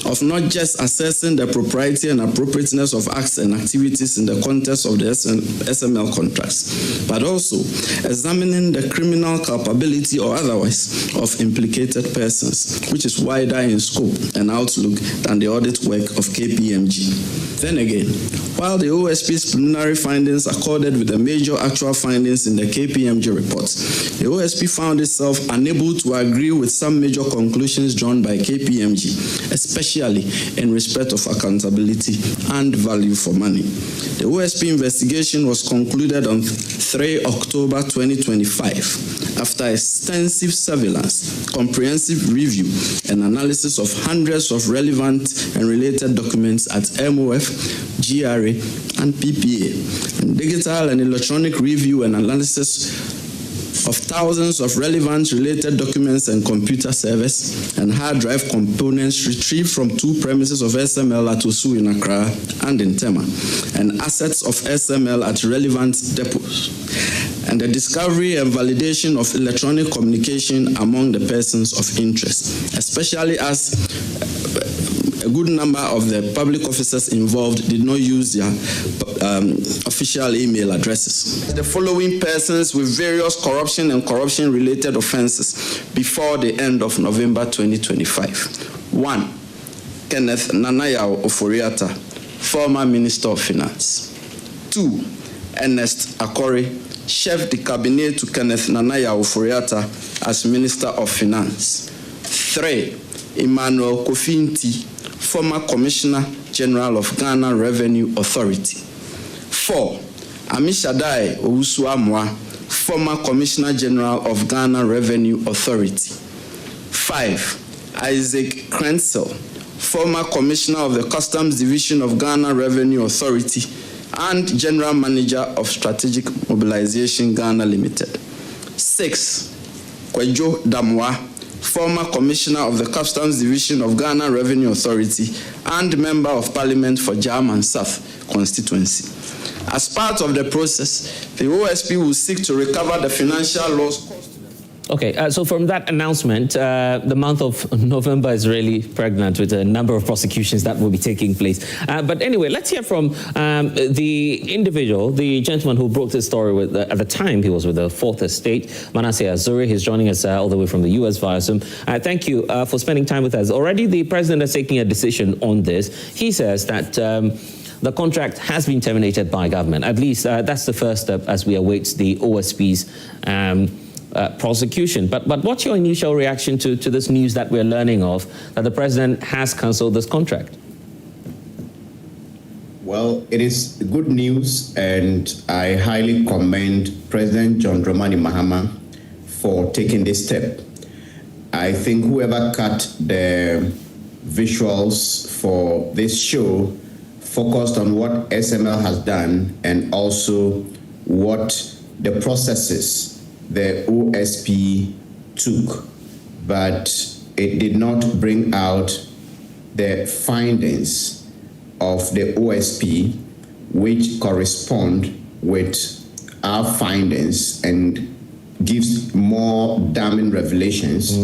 of not just assessing the propriety and appropriateness of acts and activities in the context of the SML contracts, but also examining the criminal culpability or otherwise of implicated persons, which is wider in scope and outlook than the audit work of KPMG. Then again, while the OSP's preliminary findings accorded with the major actual findings in the KPMG report, the OSP found itself unable to agree with some major conclusions drawn by KPMG, especially in respect of accountability and value for money. The OSP investigation was concluded on 3 October 2025 after extensive surveillance, comprehensive review, and analysis of hundreds of relevant and related documents at MOF, GRA, and PPA, and digital and electronic review and analysis of thousands of relevant related documents and computer servers and hard drive components retrieved from two premises of SML at Osu in Accra and in Tema, and assets of SML at relevant depots, and the discovery and validation of electronic communication among the persons of interest, especially as a good number of the public officers involved did not use their official email addresses. The following persons with various corruption and corruption-related offenses before the end of November 2025. 1. Kenneth Ofori-Atta, former Minister of Finance. 2. Ernest Akori, chef de cabinet to Kenneth Ofori-Atta as Minister of Finance. 3. Emmanuel Kofi-Nti, former Commissioner General of Ghana Revenue Authority. 4. Amishadai Owusu-Amwa, former Commissioner General of Ghana Revenue Authority. 5. Isaac Crensel, former Commissioner of the Customs Division of Ghana Revenue Authority and General Manager of Strategic Mobilization Ghana Limited. 6. Kwejo Damwa, former Commissioner of the Customs Division of Ghana Revenue Authority and Member of Parliament for Jam and South constituency. As part of the process, the OSP will seek to recover the financial loss caused. Okay, so from that announcement, the month of November is really pregnant with a number of prosecutions that will be taking place. But anyway, let's hear from the individual, the gentleman who broke this story with, at the time he was with the Fourth Estate, Manasseh Azuri. He's joining us all the way from the US via Zoom. Thank you for spending time with us. Already the president is taking a decision on this. He says that the contract has been terminated by government. At least that's the first step as we await the OSP's prosecution. But what's your initial reaction to this news that we're learning of, that the president has cancelled this contract? Well, it is good news, and I highly commend President John Dramani Mahama for taking this step. I think whoever cut the visuals for this show focused on what SML has done and also what the processes the OSP took, but it did not bring out the findings of the OSP which correspond with our findings and gives more damning revelations,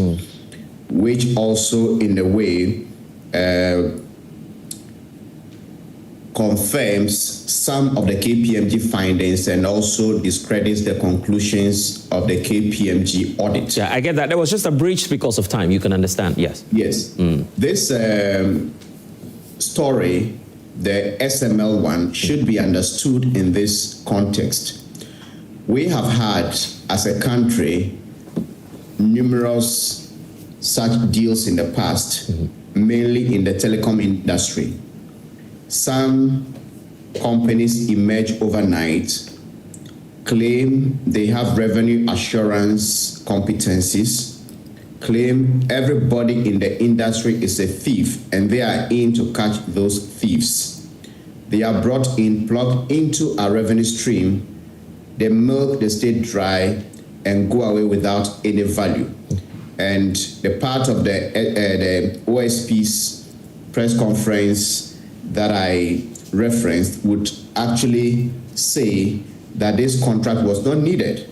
which also in a way confirms some of the KPMG findings and also discredits the conclusions of the KPMG audit. Yeah, I get that. There was just a breach because of time. You can understand. Yes. Yes. This story, the SML one, should be understood in this context. We have had, as a country, numerous such deals in the past, mainly in the telecom industry. Some companies emerge overnight, claim they have revenue assurance competencies, claim everybody in the industry is a thief, and they are in to catch those thieves. They are brought in, plugged into our revenue stream, they milk the state dry, and go away without any value. And the part of the OSP's press conference that I referenced would actually say that this contract was not needed.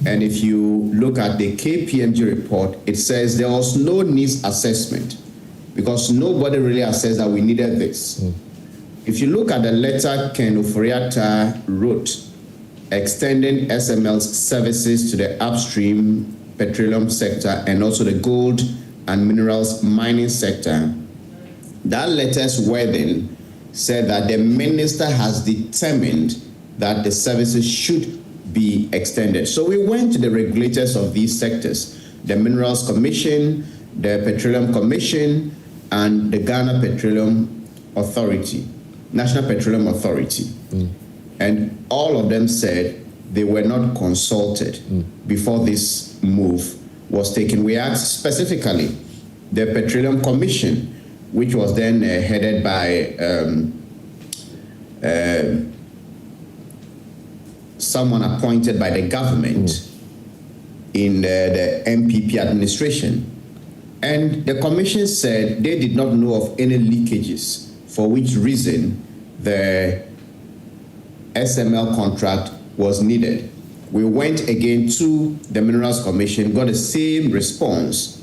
And if you look at the KPMG report, it says there was no needs assessment because nobody really assessed that we needed this. If you look at the letter Ken Ofori-Atta wrote extending SML's services to the upstream petroleum sector and also the gold and minerals mining sector, that letter's wording said that the minister has determined that the services should be extended. So we went to the regulators of these sectors, the Minerals Commission, the Petroleum Commission, and the Ghana Petroleum Authority, National Petroleum Authority. And all of them said they were not consulted before this move was taken. We asked specifically the Petroleum Commission, which was then headed by someone appointed by the government in the MPP administration. And the commission said they did not know of any leakages, for which reason the SML contract was needed. We went again to the Minerals Commission, got the same response.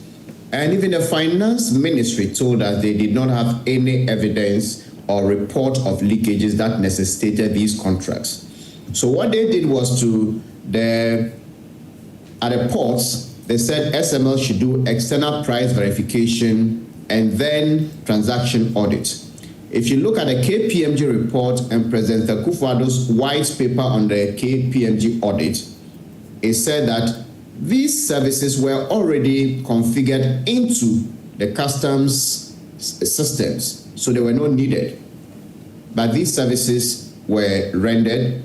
And even the Finance Ministry told us they did not have any evidence or report of leakages that necessitated these contracts. So what they did was at the ports, they said SML should do external price verification and then transaction audit. If you look at the KPMG report and President Akufo-Addo's white paper on the KPMG audit, it said that these services were already configured into the customs systems, so they were not needed. But these services were rendered,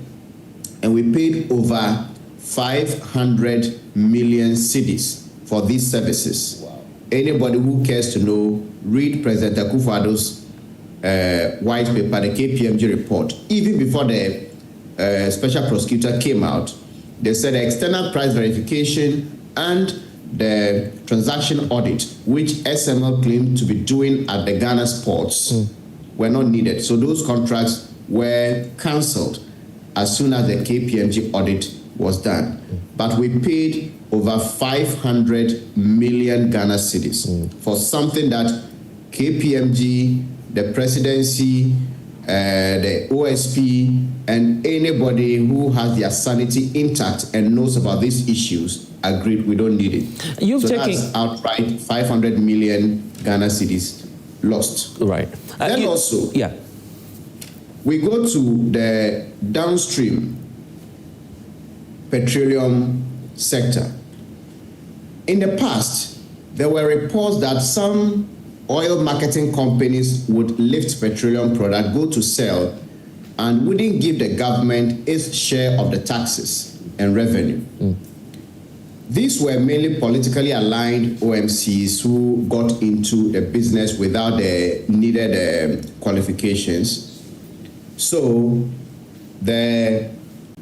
and we paid over 500 million cedis for these services. Wow. Anybody who cares to know, read President Akufo-Addo's white paper, the KPMG report. Even before the special prosecutor came out, they said the external price verification and the transaction audit, which SML claimed to be doing at the Ghana ports, were not needed. So those contracts were cancelled as soon as the KPMG audit was done. But we paid over 500 million Ghana cedis for something that KPMG, the presidency, the OSP, and anybody who has their sanity intact and knows about these issues agreed we don't need it. That's outright 500 million Ghana cedis lost. Right. Then also, we go to the downstream petroleum sector. In the past, there were reports that some oil marketing companies would lift petroleum product, go to sell, and wouldn't give the government its share of the taxes and revenue. These were mainly politically aligned OMCs who got into the business without the needed qualifications. So the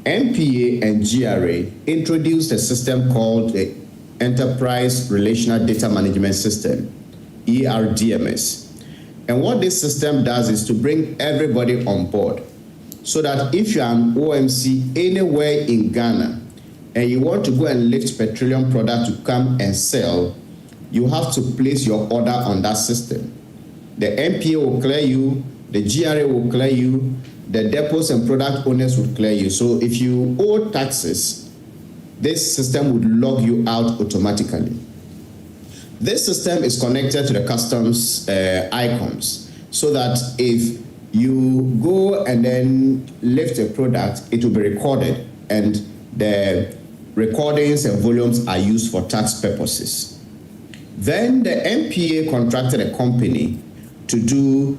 NPA and GRA introduced a system called the Enterprise Relational Data Management System, ERDMS. And what this system does is to bring everybody on board so that if you're an OMC anywhere in Ghana and you want to go and lift petroleum product to come and sell, you have to place your order on that system. The NPA will clear you, the GRA will clear you, the depots and product owners will clear you. So if you owe taxes, this system would log you out automatically. This system is connected to the customs icons so that if you go and then lift a product, it will be recorded, and the recordings and volumes are used for tax purposes. Then the NPA contracted a company to do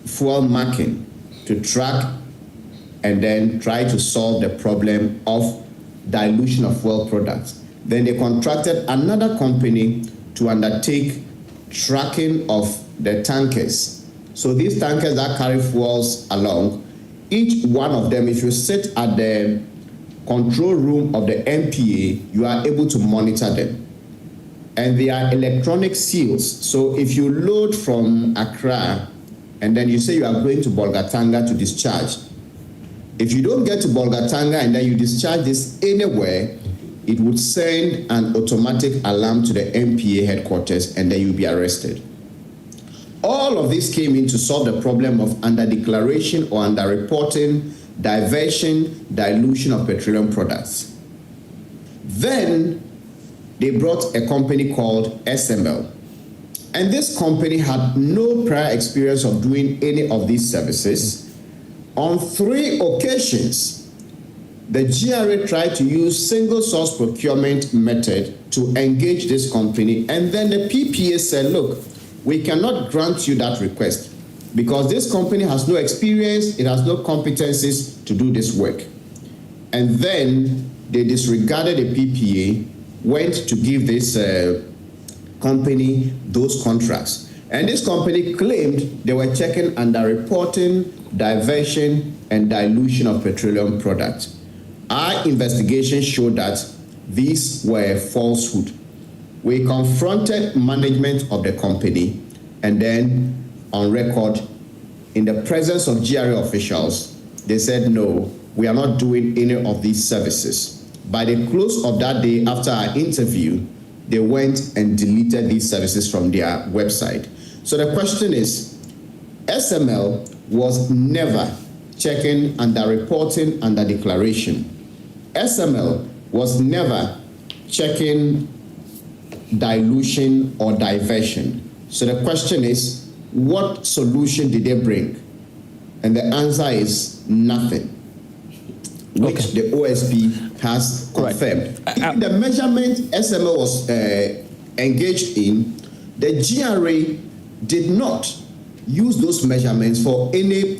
fuel marking to track and then try to solve the problem of dilution of fuel products. Then they contracted another company to undertake tracking of the tankers. So these tankers that carry fuels along, each one of them, if you sit at the control room of the NPA, you are able to monitor them. And they are electronic seals. So if you load from Accra and then you say you are going to Bolgatanga to discharge, if you don't get to Bolgatanga and then you discharge this anywhere, it would send an automatic alarm to the NPA headquarters and then you'll be arrested. All of this came in to solve the problem of under-declaration or under-reporting, diversion, dilution of petroleum products. Then they brought a company called SML. And this company had no prior experience of doing any of these services. On 3 occasions, the GRA tried to use single source procurement method to engage this company, and then the PPA said, look, we cannot grant you that request because this company has no experience, it has no competencies to do this work. And then they disregarded the PPA, went to give this company those contracts. And this company claimed they were checking under reporting, diversion, and dilution of petroleum products. Our investigation showed that these were falsehood. We confronted management of the company, and then on record, in the presence of GRA officials, they said, no, we are not doing any of these services. By the close of that day after our interview, they went and deleted these services from their website. So the question is, SML was never checking under reporting under declaration. SML was never checking dilution or diversion. So the question is, what solution did they bring? And the answer is nothing, which the OSP has confirmed. Even the measurement SML was engaged in, the GRA did not use those measurements for any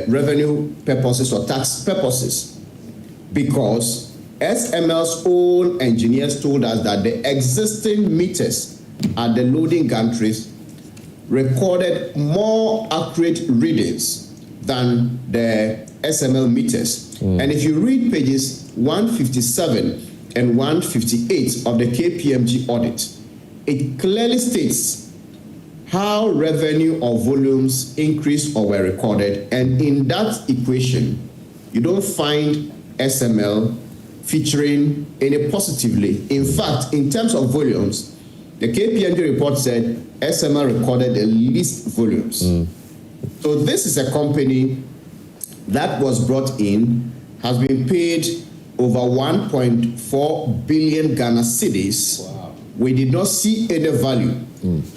revenue purposes or tax purposes, because SML's own engineers told us that the existing meters at the loading gantries recorded more accurate readings than the SML meters. And if you read pages 157 and 158 of the KPMG audit, it clearly states how revenue or volumes increased or were recorded. And in that equation, you don't find SML featuring any positively. In fact, in terms of volumes, the KPMG report said SML recorded the least volumes. So this is a company that was brought in, has been paid over 1.4 billion Ghana cedis. Wow. We did not see any value.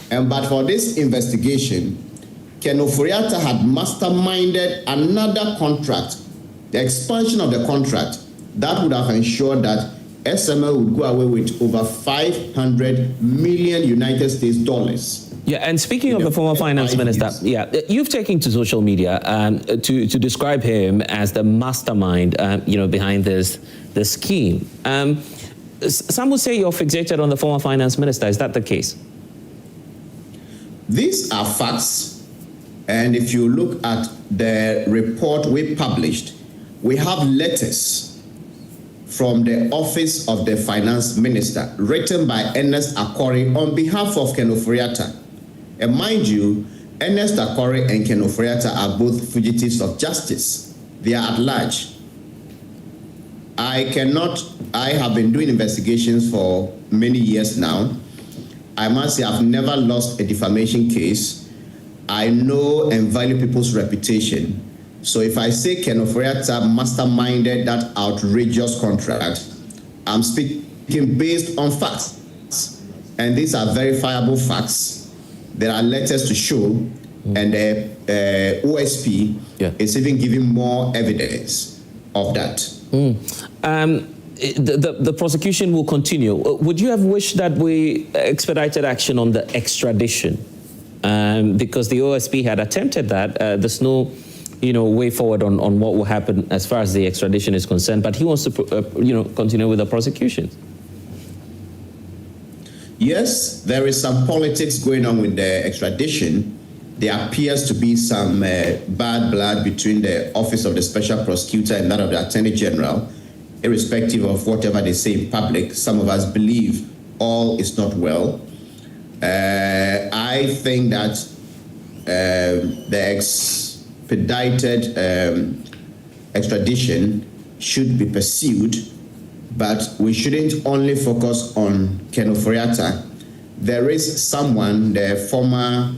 But for this investigation, Ken Ofori-Atta had masterminded another contract, the expansion of the contract, that would have ensured that SML would go away with over 500 million United States dollars. Yeah, and speaking of the former finance minister, you've taken to social media to describe him as the mastermind, behind this scheme. Some would say you're fixated on the former finance minister. Is that the case? These are facts, and if you look at the report we published, we have letters from the office of the finance minister written by Ernest Akori on behalf of Ken Ofori-Atta. And mind you, Ernest Akori and Ken Ofori-Atta are both fugitives of justice. They are at large. I have been doing investigations for many years now. I must say I've never lost a defamation case. I know and value people's reputation. So if I say Ken Ofori-Atta masterminded that outrageous contract, I'm speaking based on facts. And these are verifiable facts. There are letters to show, and the OSP is even giving more evidence of that. The prosecution will continue. Would you have wished that we expedited action on the extradition? Because the OSP had attempted that. There's no way forward on what will happen as far as the extradition is concerned, but he wants to continue with the prosecution. Yes, there is some politics going on with the extradition. There appears to be some bad blood between the office of the special prosecutor and that of the attorney general. Irrespective of whatever they say in public, some of us believe all is not well. I think that the expedited extradition should be pursued, but we shouldn't only focus on Ken Ofori-Atta. There is someone, the former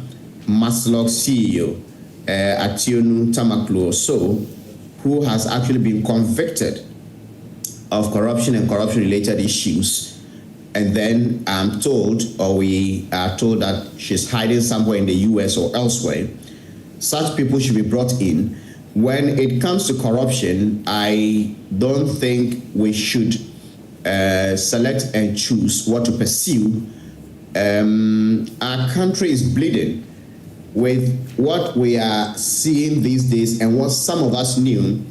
Maslok CEO, Ationu Tamaklo Oso, who has actually been convicted of corruption and corruption-related issues. And then I'm told, or we are told, that she's hiding somewhere in the US or elsewhere. Such people should be brought in. When it comes to corruption, I don't think we should select and choose what to pursue. Our country is bleeding with what we are seeing these days and what some of us knew.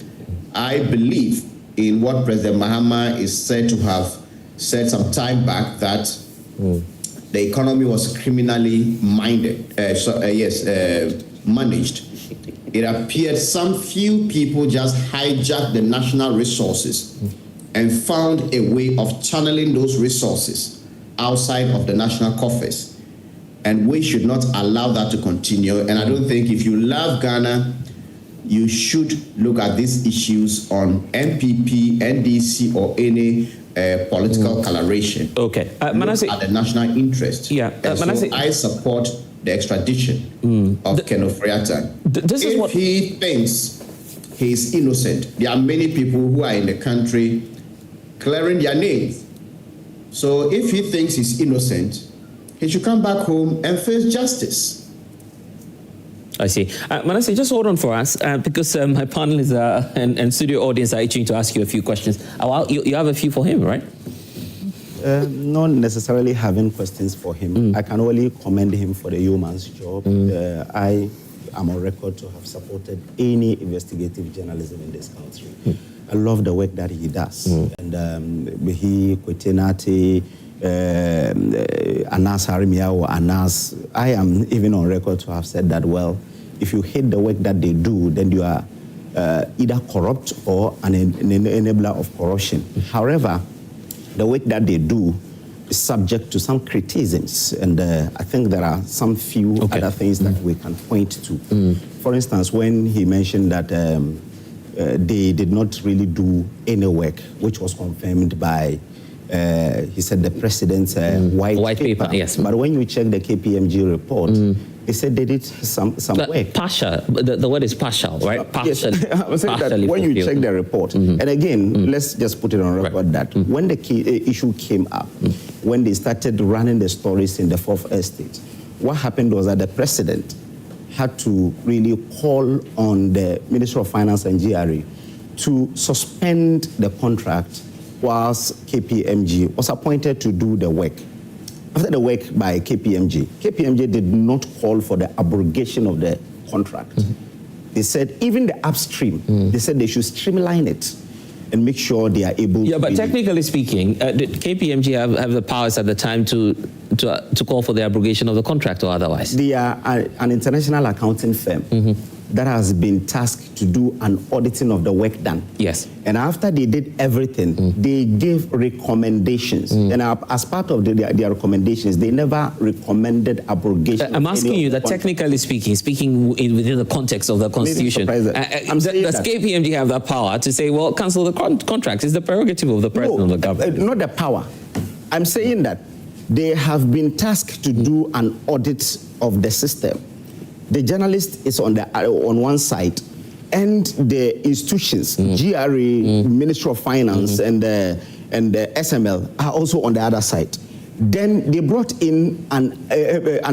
I believe in what President Mahama is said to have said some time back, that the economy was criminally managed. It appeared some few people just hijacked the national resources and found a way of channeling those resources outside of the national coffers. And we should not allow that to continue. And I don't think, if you love Ghana, you should look at these issues on MPP, NDC, or any political coloration. Okay. Look at the national interest. Yeah. So I support the extradition of Ken Ofori-Atta. If he thinks he's innocent, there are many people who are in the country clearing their names. So if he thinks he's innocent, he should come back home and face justice. I see. Manasseh, just hold on for us because my panelists and studio audience are itching to ask you a few questions. You have a few for him, right? Not necessarily having questions for him. I can only commend him for the yeoman's job. I am on record to have supported any investigative journalism in this country. I love the work that he does. And he, Kwetenati, Anas Harimia or Anas, I am even on record to have said that, well, if you hate the work that they do, then you are either corrupt or an enabler of corruption. However, the work that they do is subject to some criticisms, and I think there are some few other things that we can point to. For instance, when he mentioned that they did not really do any work, which was confirmed by, he said, the president's white paper. Yes. But when you check the KPMG report, they said they did some work. Partial. The word is partial, right? Yes. I'm saying that when you check the report, and again, let's just put it on record that when the issue came up, when they started running the stories in the Fourth Estate, what happened was that the president had to really call on the Ministry of Finance and GRA to suspend the contract whilst KPMG was appointed to do the work. After the work by KPMG did not call for the abrogation of the contract. They said even the upstream, they said they should streamline it and make sure they are able to... Yeah, but technically speaking, did KPMG have the powers at the time to call for the abrogation of the contract or otherwise? They are an international accounting firm that has been tasked to do an auditing of the work done. Yes. And after they did everything, they gave recommendations. And as part of their recommendations, they never recommended abrogation. I'm asking you that technically speaking within the context of the Constitution, does KPMG have that power to say, well, cancel the contract? It's the prerogative of the president of the government. Not the power. I'm saying that they have been tasked to do an audit of the system. The journalist is on one side, and the institutions, GRA, Ministry of Finance, and the SML are also on the other side. Then they brought in an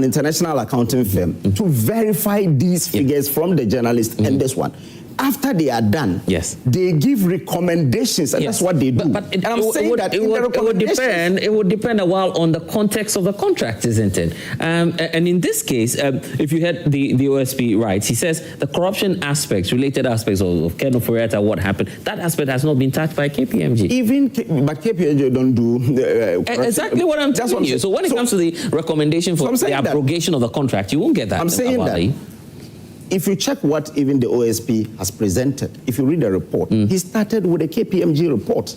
international accounting firm to verify these figures from the journalist and this one. After they are done, they give recommendations, and that's what they do. But it would depend a while on the context of the contract, isn't it? And in this case, if you had the OSP rights, he says the corruption aspects, related aspects of Ken Ofori-Atta, what happened, that aspect has not been touched by KPMG. But KPMG don't do exactly what I'm telling you. So when it comes to the recommendation for the abrogation of the contract, you won't get that. I'm saying that. If you check what even the OSP has presented, if you read the report, he started with a KPMG report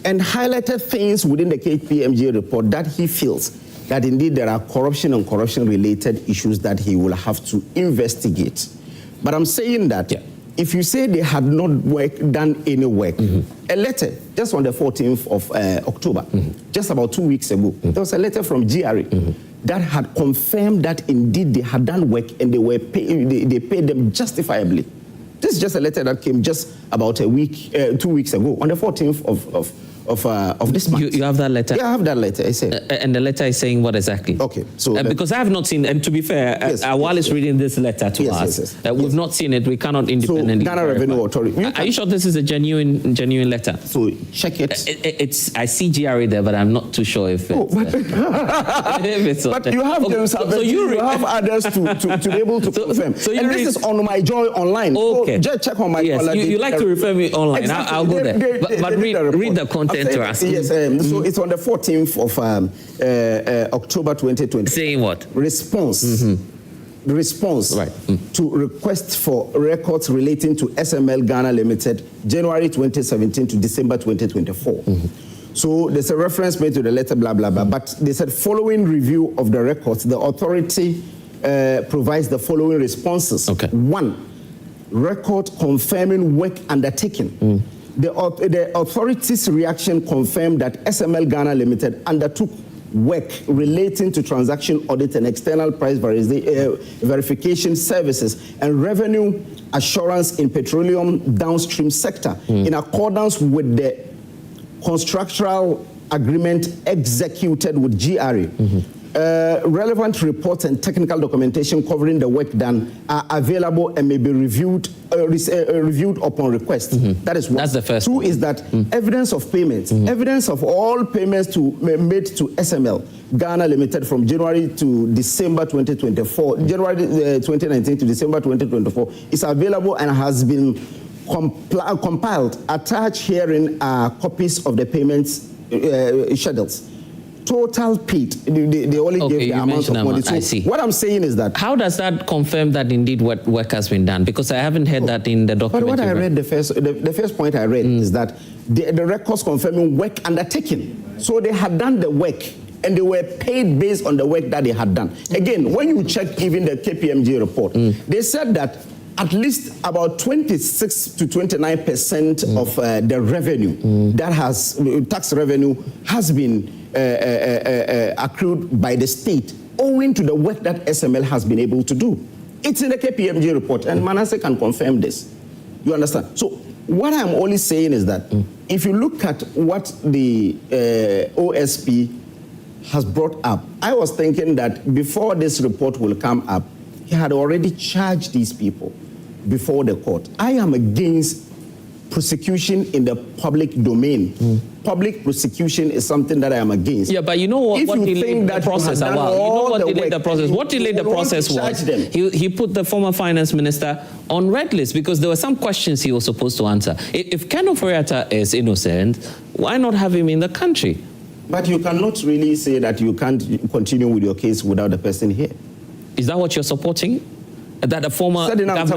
and highlighted things within the KPMG report that he feels that indeed there are corruption and corruption-related issues that he will have to investigate. But I'm saying that if you say they had not done any work, a letter just on the 14th of October, just about 2 weeks ago, there was a letter from GRA that had confirmed that indeed they had done work and they paid them justifiably. This is just a letter that came just about 2 weeks ago, on the 14th of this month. You have that letter? Yeah, I have that letter, I say. And the letter is saying what exactly? Okay, so... because I have not seen, and to be fair, while it's reading this letter to us, we've not seen it, we cannot independently... So, Ghana Revenue Authority... Are you sure this is a genuine letter? So, check it. I see GRA there, but I'm not too sure if it's... but you have James Abed, you have others to be able to confirm. And this is on my Joy online. Okay. So just check on my... Yes, you like to refer me online. Exactly. I'll go there. But read the content. Yes, so it's on the 14th of October 2020. Saying what? Response. Response to request for records relating to SML Ghana Limited, January 2017 to December 2024. So there's a reference made to the letter, blah, blah, blah. But they said, following review of the records, the authority provides the following responses. 1, record confirming work undertaken. The authority's reaction confirmed that SML Ghana Limited undertook work relating to transaction audit and external price verification services and revenue assurance in petroleum downstream sector in accordance with the contractual agreement executed with GRA. relevant reports and technical documentation covering the work done are available and may be reviewed upon request. That is one. That's the first. Two is that evidence of payments, evidence of all payments made to SML Ghana Limited from January to December 2024, January 2019 to December 2024 is available and has been compiled. Attached herein are copies of the payments schedules. Total paid. They only gave the amount of money. So I see. What I'm saying is that... How does that confirm that indeed what work has been done? Because I haven't heard that in the document. But what I read, the first point I read is that the records confirming work undertaken. So they had done the work and they were paid based on the work that they had done. Again, when you check even the KPMG report, they said that at least about 26 to 29% of the revenue that has tax revenue has been accrued by the state owing to the work that SML has been able to do. It's in the KPMG report, and Manasseh can confirm this. You understand? So what I'm only saying is that if you look at what the OSP has brought up, I was thinking that before this report will come up, he had already charged these people before the court. I am against prosecution in the public domain. Public prosecution is something that I am against. Yeah, but you know what delayed the process? You know what delayed the process? What delayed the process was he put the former finance minister on red list because there were some questions he was supposed to answer. If Ken Ofori-Atta is innocent, why not have him in the country? But you cannot really say that you can't continue with your case without the person here. Is that what you're supporting? That a former government... I get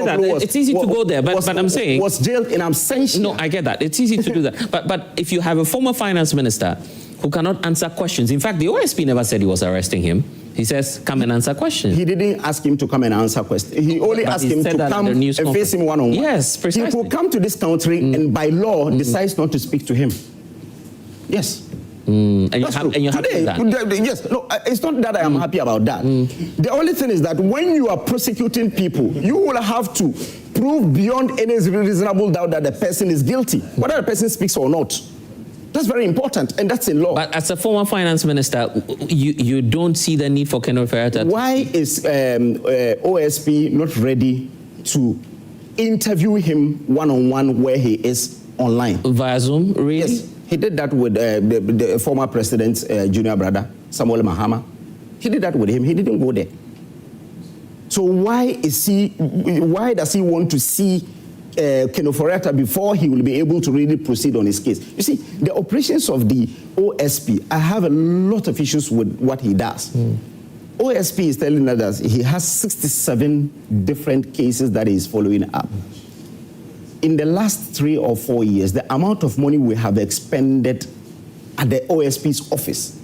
that. It's easy to go there, but I'm saying... Was jailed in absentia. No, I get that. It's easy to do that. But if you have a former finance minister who cannot answer questions... In fact, the OSP never said he was arresting him. He says, come and answer questions. He didn't ask him to come and answer questions. He only asked him to come and face him one-on-one. Yes, precisely. He could come to this country and by law decides not to speak to him. Yes. And you're happy with that? Yes. No, it's not that I am happy about that. The only thing is that when you are prosecuting people, you will have to prove beyond any reasonable doubt that the person is guilty, whether the person speaks or not. That's very important, and that's in law. But as a former finance minister, you don't see the need for Ken Ofori-Atta? Why is OSP not ready to interview him one-on-one where he is online? Via Zoom, really? Yes. He did that with the former president's junior brother, Samuel Mahama. He did that with him. He didn't go there. So why does he want to see Ken Ofori-Atta before he will be able to really proceed on his case? You see, the operations of the OSP, I have a lot of issues with what he does. OSP is telling us that he has 67 different cases that he is following up. In the last 3 or 4 years, the amount of money we have expended at the OSP's office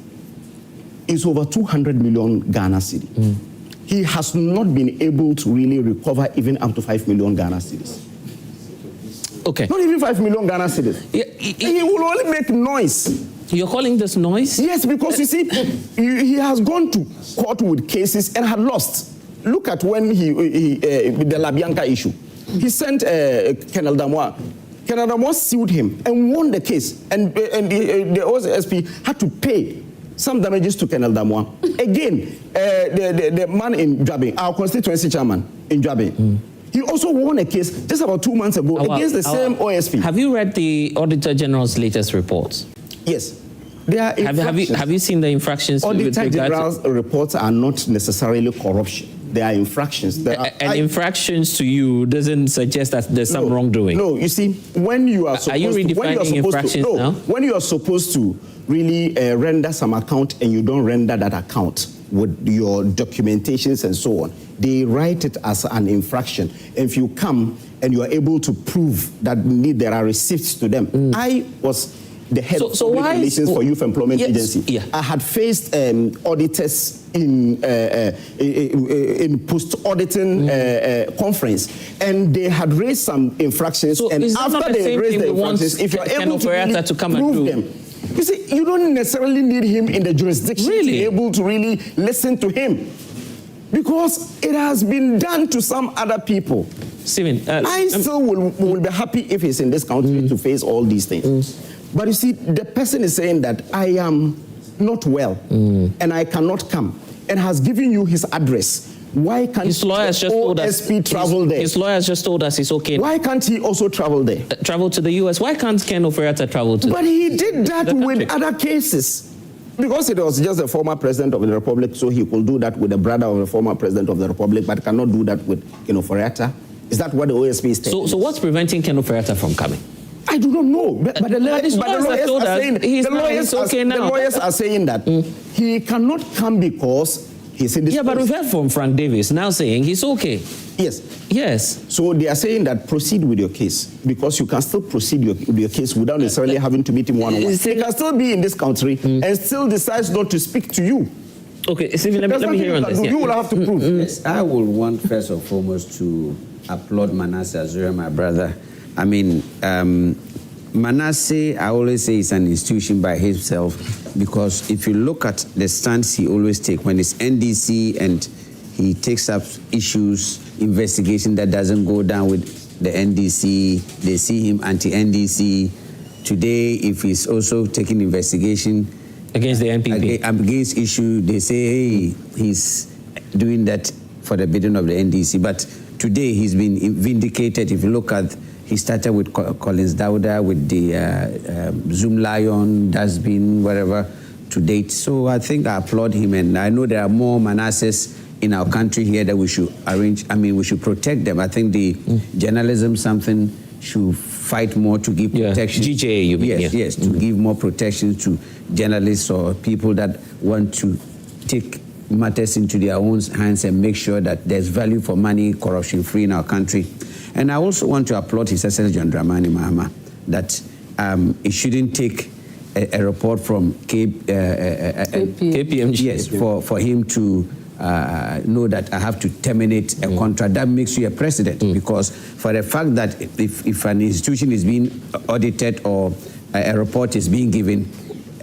is over 200 million Ghana cedi. He has not been able to really recover even up to 5 million Ghana cedis. Okay. Not even 5 million Ghana cedis. He will only make noise. You're calling this noise? Yes, because you see, he has gone to court with cases and had lost. Look at when the La Bianca issue. He sent Colonel Damois. Colonel Damois sued him and won the case. And the OSP had to pay some damages to Colonel Damois. Again, the man in Dwabin, our constituency chairman in Dwabin, he also won a case just about 2 months ago against the same OSP. Have you read the Auditor General's latest reports? Yes. Have you seen the infractions? Auditor General's reports are not necessarily corruption. They are infractions. Infractions to you doesn't suggest that there's some wrongdoing. No, you see, when you are supposed when you are supposed to really render some account and you don't render that account with your documentations and so on, they write it as an infraction. And if you come and you are able to prove that indeed there are receipts to them, I was the head of public relations for Youth Employment Agency. Yeah. I had faced auditors in post-auditing conference, and they had raised some infractions. So and after they raised the infractions, if you're able to really prove them, you see, you don't necessarily need him in the jurisdiction to be able to really listen to him, because it has been done to some other people. Stephen, I still will be happy if he's in this country to face all these things. But you see, the person is saying that I am not well and I cannot come and has given you his address, why can't his lawyer has just told us OSP travel there? His lawyer has just told us it's okay. Why can't he also travel there? Travel to the US. Why can't Ken Ofori-Atta travel to? But he did that with other cases. Because it was just the former president of the republic, so he could do that with the brother of the former president of the republic, but cannot do that with Ken Ofori-Atta. Is that what the OSP is telling? So what's preventing Ken Ofori-Atta from coming? I do not know. But the lawyers are saying that he cannot come because he's in this. Yeah, but we've heard from Frank Davis now saying he's okay. Yes. Yes. So they are saying that proceed with your case because you can still proceed with your case without necessarily having to meet him one-on-one. He can still be in this country and still decides not to speak to you. Okay, Stephen, let me hear on this. You will have to prove. Yes, I will want first and foremost to applaud Manasseh Azure, my brother. I mean, Manasseh, I always say, is an institution by himself because if you look at the stance he always takes when it's NDC and he takes up issues, investigation that doesn't go down with the NDC, they see him anti-NDC. Today, if he's also taking investigation against the NPP, against issue, they say, hey, he's doing that for the bidding of the NDC. But today, he's been vindicated. If you look at, he started with Collins Dauda, with the Zoom Lion, Dustbin, whatever, to date. So I think I applaud him, and I know there are more Manassehs in our country here that we should arrange. I mean, we should protect them. I think the journalism something should fight more to give protection. GJA, you mean? Yes, to give more protection to journalists or people that want to take matters into their own hands and make sure that there's value for money, corruption-free in our country. And I also want to applaud His Excellency John Dramani Mahama that it shouldn't take a report from KPMG, yes, for him to know that I have to terminate a contract. That makes you a president because for the fact that if an institution is being audited or a report is being given,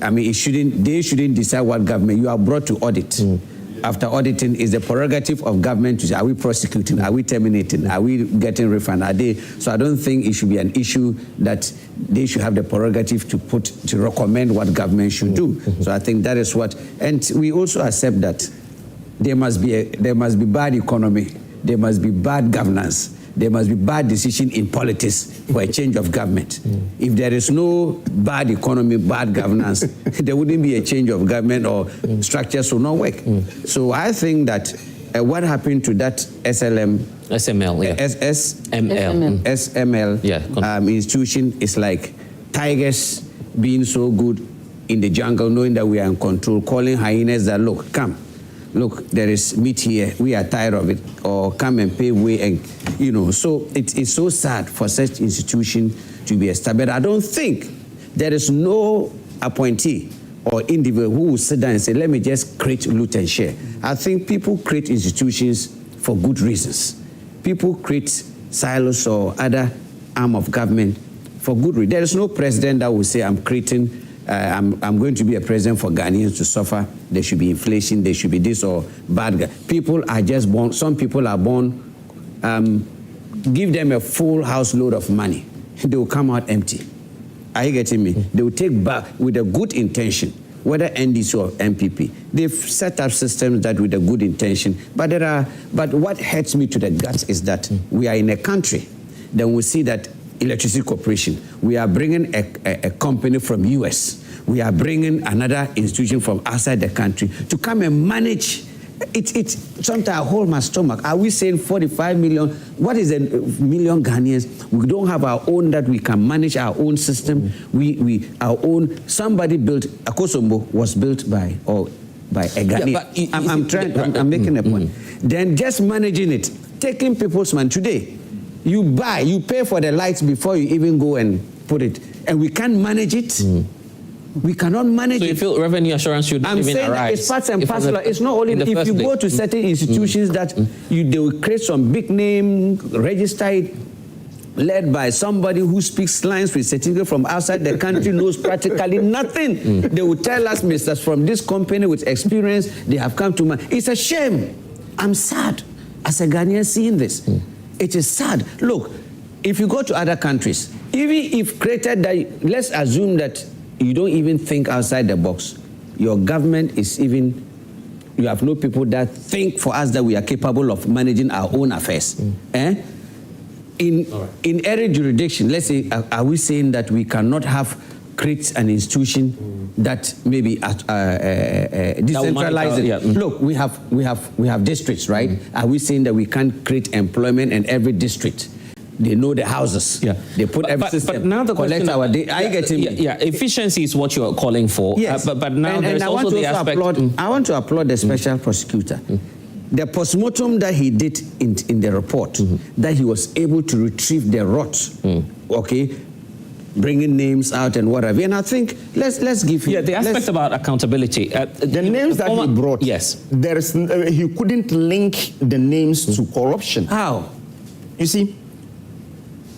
I mean, they shouldn't decide what government. You are brought to audit. After auditing, is the prerogative of government to say, are we prosecuting, are we terminating, are we getting refund, are they? So I don't think it should be an issue that they should have the prerogative to recommend what government should do. So I think that is what, and we also accept that there must be bad economy, there must be bad governance, there must be bad decision in politics for a change of government. If there is no bad economy, bad governance, there wouldn't be a change of government or structures will not work. So I think that what happened to that SML institution is like tigers being so good in the jungle, knowing that we are in control, calling hyenas that, look, come. Look, there is meat here, we are tired of it, or come and pay way, and so it's so sad for such institution to be established. I don't think there is no appointee or individual who will sit down and say, let me just create, loot and share. I think people create institutions for good reasons. People create silos or other arm of government for good reasons. There is no president that will say, I'm creating I'm going to be a president for Ghanaians to suffer. There should be inflation, there should be this or bad. People are just born, some people are born, give them a full house load of money. They will come out empty. Are you getting me? They will take back with a good intention, whether NDC or MPP. They've set up systems that with a good intention. But what hurts me to the guts is that we are in a country, then we see that Electricity Corporation, we are bringing a company from US. We are bringing another institution from outside the country to come and manage. It's sometimes I hold my stomach. Are we saying 45 million? What is a million Ghanaians? We don't have our own that we can manage our own system. Our own. Somebody built Akosombo was built by a Ghanaian. I'm making a point. Then just managing it, taking people's money today. You pay for the lights before you even go and put it. And we can't manage it. We cannot manage it. So you feel revenue assurance should even arise? I'm saying that it's part and parcel. It's not only if you go to certain institutions that they will create some big name, register it, led by somebody who speaks lines with certificate from outside the country, knows practically nothing. They will tell us, Mr. from this company with experience, they have come to mind. It's a shame. I'm sad as a Ghanaian seeing this. It is sad. Look, if you go to other countries, even if created that, let's assume that you don't even think outside the box. your government is even, you have no people that think for us that we are capable of managing our own affairs. In every jurisdiction, let's say, are we saying that we cannot create an institution that maybe decentralize it? Look, we have districts, right? Are we saying that we can't create employment in every district? They know the houses. They put every system. But now the question, are you getting me? Efficiency is what you are calling for. Yes. But now there's also the aspect. I want to applaud the special prosecutor. The postmortem that he did in the report, that he was able to retrieve the rot, bringing names out and whatever. And I think let's give him. The aspect about accountability. The names that he brought. Yes. There is he couldn't link the names to corruption. How? You see,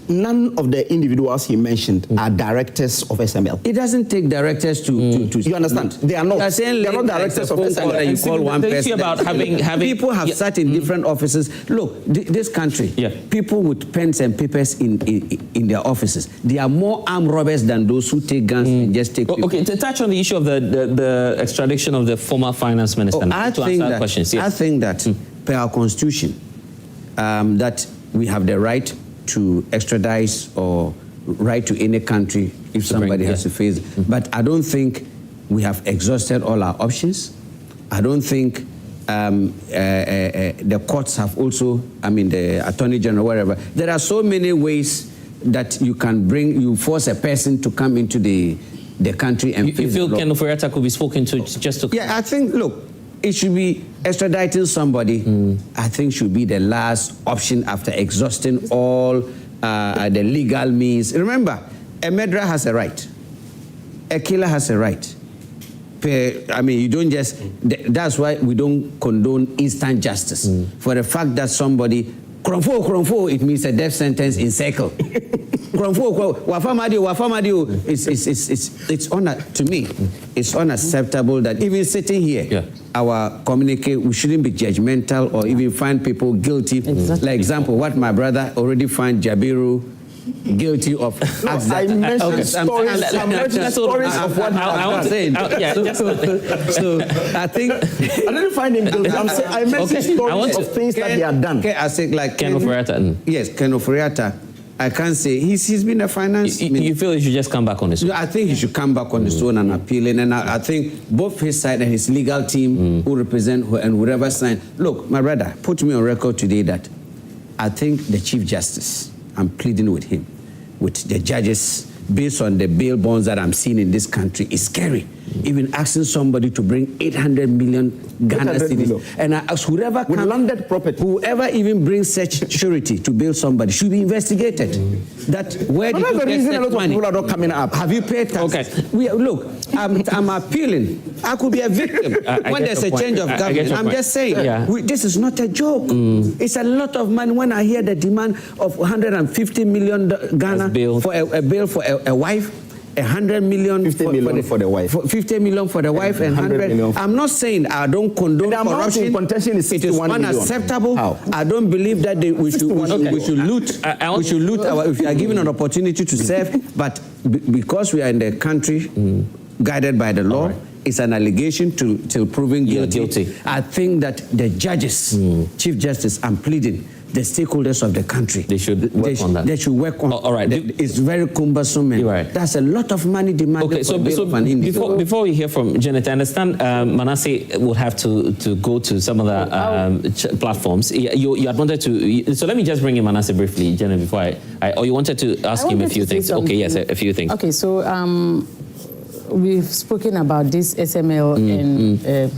none of the individuals he mentioned are directors of SML. It doesn't take directors to you understand? They are not. They're not directors of SML. You call one person. About having people have sat in different offices. Look, this country, people with pens and papers in their offices. There are more armed robbers than those who take guns and just take people. Okay, to touch on the issue of the extradition of the former finance minister. I think that per our constitution, that we have the right to extradite or right to any country if somebody has to face it. But I don't think we have exhausted all our options. I don't think the courts have also, the Attorney General, wherever. There are so many ways that you force a person to come into the country and you feel Ken Ofori-Atta could be spoken to just to... Yeah, I think, look, it should be extraditing somebody, I think should be the last option after exhausting all the legal means. Remember, a murderer has a right. A killer has a right. You don't just... That's why we don't condone instant justice. For the fact that somebody... Kromfo, it means a death sentence in circle. It's to me, it's unacceptable that even sitting here, our communicate, we shouldn't be judgmental or even find people guilty. Like example, what my brother already found Jabiru guilty of. I mentioned stories of what I was saying. So I think I didn't find him guilty. I mentioned stories of things that they have done. I think like Ken Ofori-Atta. Yes, Ken Ofori-Atta. I can't say he's been a finance. You feel he should just come back on his own? I think he should come back on his own and appealing. And I think both his side and his legal team who represent and whoever signed. Look, my brother, put me on record today that I think the Chief Justice, I'm pleading with him, with the judges, based on the bail bonds that I'm seeing in this country, is scary. Even asking somebody to bring 800 million Ghana cedis. And I ask whoever with landed property, whoever even brings such surety to bail somebody should be investigated. That where did you get that money? People are not coming up. Have you paid taxes? Okay. Look, I'm appealing. I could be a victim when there's a change of government. I'm just saying, this is not a joke. It's a lot of money. When I hear the demand of 150 million Ghana for a bail for a wife, 100 million, 50 million for the wife. 50 million for the wife and 100 million. I'm not saying I don't condone corruption. Contention is 61 it is unacceptable. How? I don't believe that we should loot. We should loot if we are given an opportunity to serve. But because we are in the country guided by the law, it's an allegation till proven guilty. I think that the judges, Chief Justice, I'm pleading, the stakeholders of the country, they should work on that. They should work on. All right, it's very cumbersome. That's a lot of money demanded. Okay, so before we hear from Janet, I understand Manasseh would have to go to some other platforms. You had wanted to. So let me just bring in Manasseh briefly, Janet, before or you wanted to ask him a few things. Okay, yes, a few things. Okay, so we've spoken about this SML and.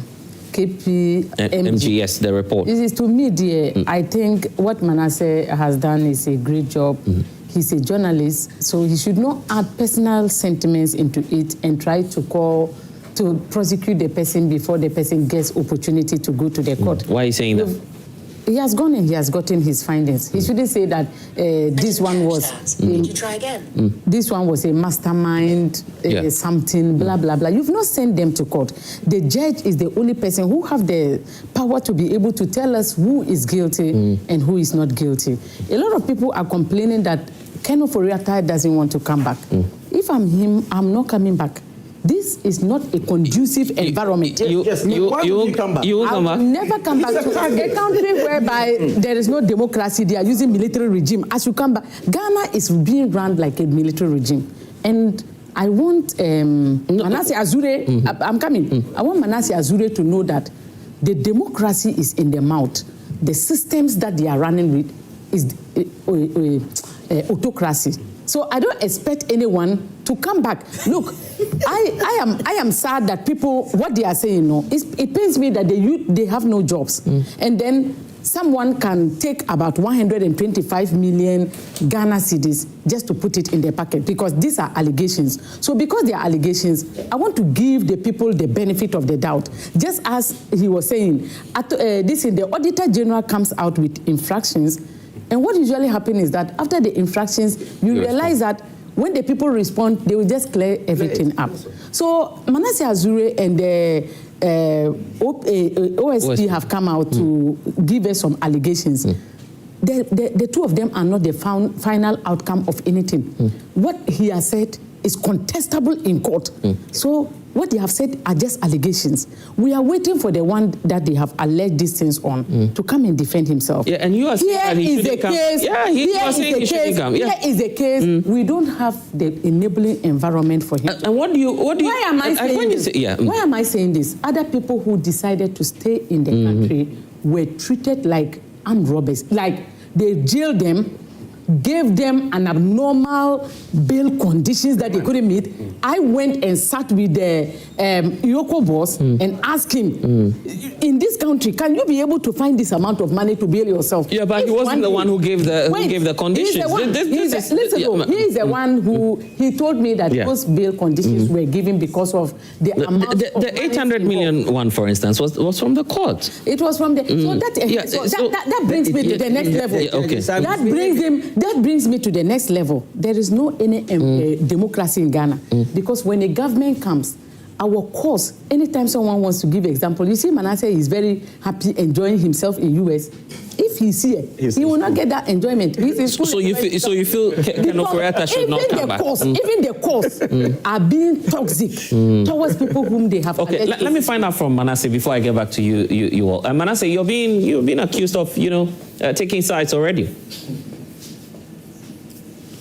KPMG, the report. This is to me, dear. I think what Manasseh has done is a great job. He's a journalist, so he should not add personal sentiments into it and try to prosecute the person before the person gets opportunity to go to the court. Why are you saying that? He has gone and he has gotten his findings. He shouldn't say that this one was... Did you try again? This one was a mastermind, something, blah, blah, blah. You've not sent them to court. The judge is the only person who have the power to be able to tell us who is guilty and who is not guilty. A lot of people are complaining that Ken Ofori-Atta doesn't want to come back. If I'm him, I'm not coming back. this is not a conducive environment. You will come back. I will never come back to a country whereby there is no democracy. They are using military regime. As you come back, Ghana is being run like a military regime. And I want Manasseh Azure, I'm coming. I want Manasseh Azure to know that the democracy is in their mouth. The systems that they are running with is autocracy. So I don't expect anyone to come back. Look, I am sad that people, what they are saying, it pains me that they have no jobs. And then someone can take about 125 million Ghana cedis just to put it in their pocket, because these are allegations. So because they are allegations, I want to give the people the benefit of the doubt. Just as he was saying, the Auditor General comes out with infractions, and what usually happens is that after the infractions, you realize that when the people respond, they will just clear everything up. So Manasseh Azure and the OSP have come out to give us some allegations. The two of them are not the final outcome of anything. What he has said is contestable in court. So what they have said are just allegations. We are waiting for the one that they have alleged these things on to come and defend himself. Yeah, and you are saying that he shouldn't come. Yeah, he was saying he shouldn't come. Yeah. Here is the case. We don't have the enabling environment for him. And what do you? Why am I saying this? Why am I saying this? Other people who decided to stay in the country were treated like armed robbers. Like they jailed them, gave them an abnormal bail conditions that they couldn't meet. I went and sat with the Yoko boss and asked him, in this country, can you be able to find this amount of money to bail yourself? Yeah, but he wasn't the one who gave the conditions. He is the one who, he told me that those bail conditions were given because of the amount of the 800 million one, for instance, was from the court. It was from the, that brings me to the next level. That brings me to the next level. There is no any democracy in Ghana, because when a government comes, our cause, anytime someone wants to give an example, you see Manasseh is very happy enjoying himself in US. If he's here, he will not get that enjoyment. So you feel Ken Ofori-Atta should not come back? Even the courts are being toxic towards people whom they have. Okay, let me find out from Manasseh before I get back to you all. Manasseh, you've been accused of taking sides already.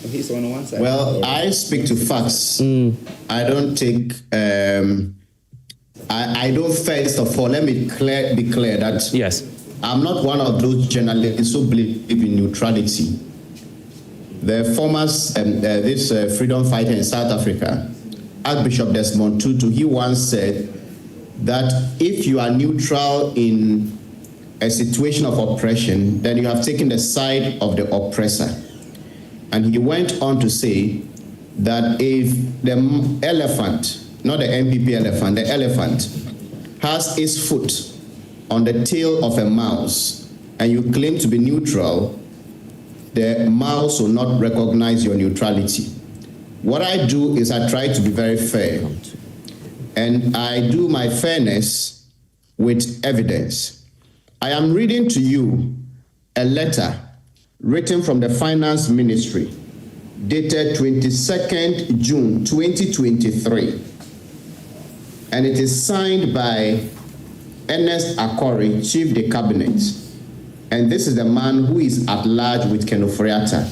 He's on one side. Well, I speak to facts. I don't take. I don't. First of all, let me be clear that I'm not one of those journalists who believe in neutrality. The former this freedom fighter in South Africa, Archbishop Desmond Tutu, he once said that if you are neutral in a situation of oppression, then you have taken the side of the oppressor. And he went on to say that if the elephant, not the MPP elephant, the elephant has its foot on the tail of a mouse and you claim to be neutral, the mouse will not recognize your neutrality. What I do is I try to be very fair, and I do my fairness with evidence. I am reading to you a letter written from the Finance Ministry, dated 22nd June 2023. And it is signed by Ernest Akori, Chief de Cabinet. And this is the man who is at large with Ken Ofori-Atta.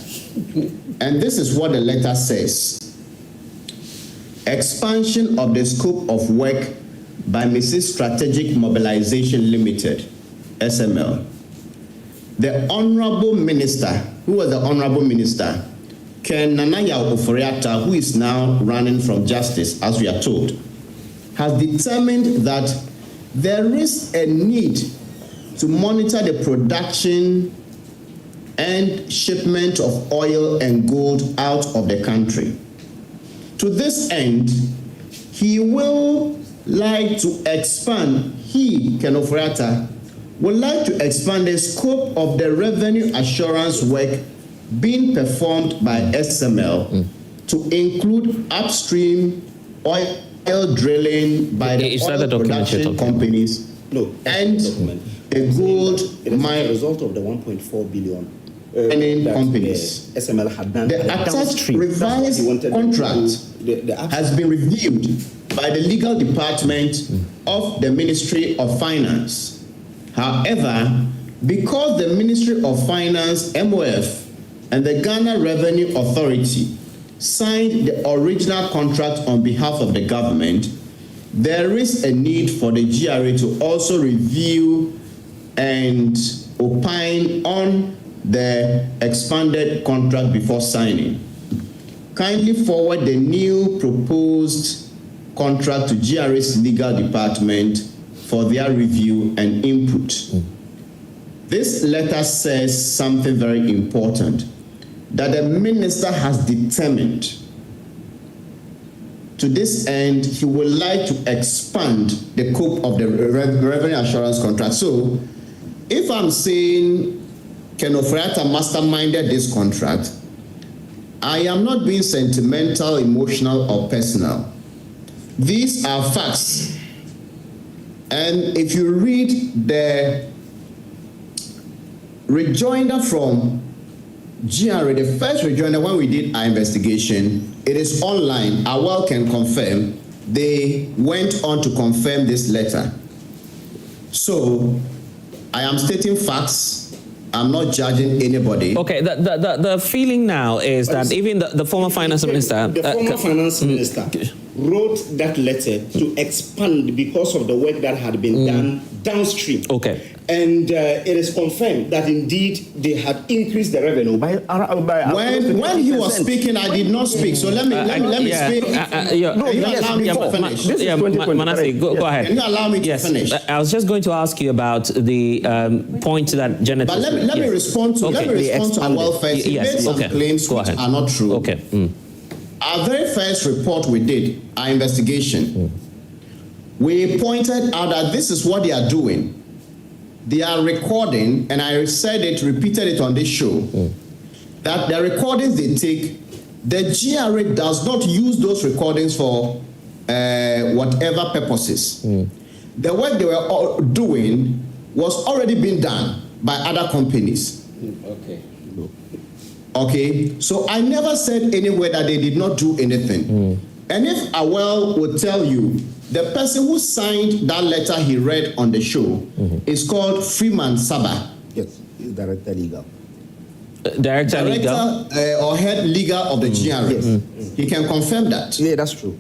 And this is what the letter says. Expansion of the scope of work by Mrs. Strategic Mobilization Limited, SML. The Honorable Minister, who was the Honorable Minister, Ken Ofori-Atta, who is now running from justice, as we are told, has determined that there is a need to monitor the production and shipment of oil and gold out of the country. To this end, he will like to expand, Ken Ofori-Atta, would like to expand the scope of the revenue assurance work being performed by SML to include upstream oil drilling by the oil production companies and the gold mine. Result of the 1.4 billion companies. SML had done. The attached revised contract has been reviewed by the legal department of the Ministry of Finance. However, because the Ministry of Finance, MOF, and the Ghana Revenue Authority signed the original contract on behalf of the government, there is a need for the GRA to also review and opine on the expanded contract before signing. Kindly forward the new proposed contract to GRA's legal department for their review and input. This letter says something very important, that the minister has determined. To this end, he would like to expand the scope of the revenue assurance contract. So, if I'm saying Ken Ofori-Atta masterminded this contract, I am not being sentimental, emotional, or personal. These are facts. And if you read the rejoinder from GRA, the first rejoinder when we did our investigation, it is online. Awal can confirm. They went on to confirm this letter. So, I am stating facts. I'm not judging anybody. Okay, the feeling now is that even the former finance minister... The former finance minister wrote that letter to expand because of the work that had been done downstream. Okay. And it is confirmed that indeed they had increased the revenue by when he was speaking, I did not speak. So let me speak. Can you allow me to finish? Manasseh, go ahead. Can you allow me to finish? I was just going to ask you about the point that Janet. But let me respond to Awal first. He made some claims which are not true. Okay. Our very first report we did, our investigation, we pointed out that this is what they are doing. They are recording, and I said it, repeated it on this show, that the recordings they take, the GRA does not use those recordings for whatever purposes. The work they were doing was already being done by other companies. Okay, so I never said anywhere that they did not do anything. And if Awal would tell you, the person who signed that letter he read on the show is called Freeman Saba. Yes, he's Director Legal. Director Legal? Or Head Legal of the GRA. Yes. He can confirm that. Yeah, that's true.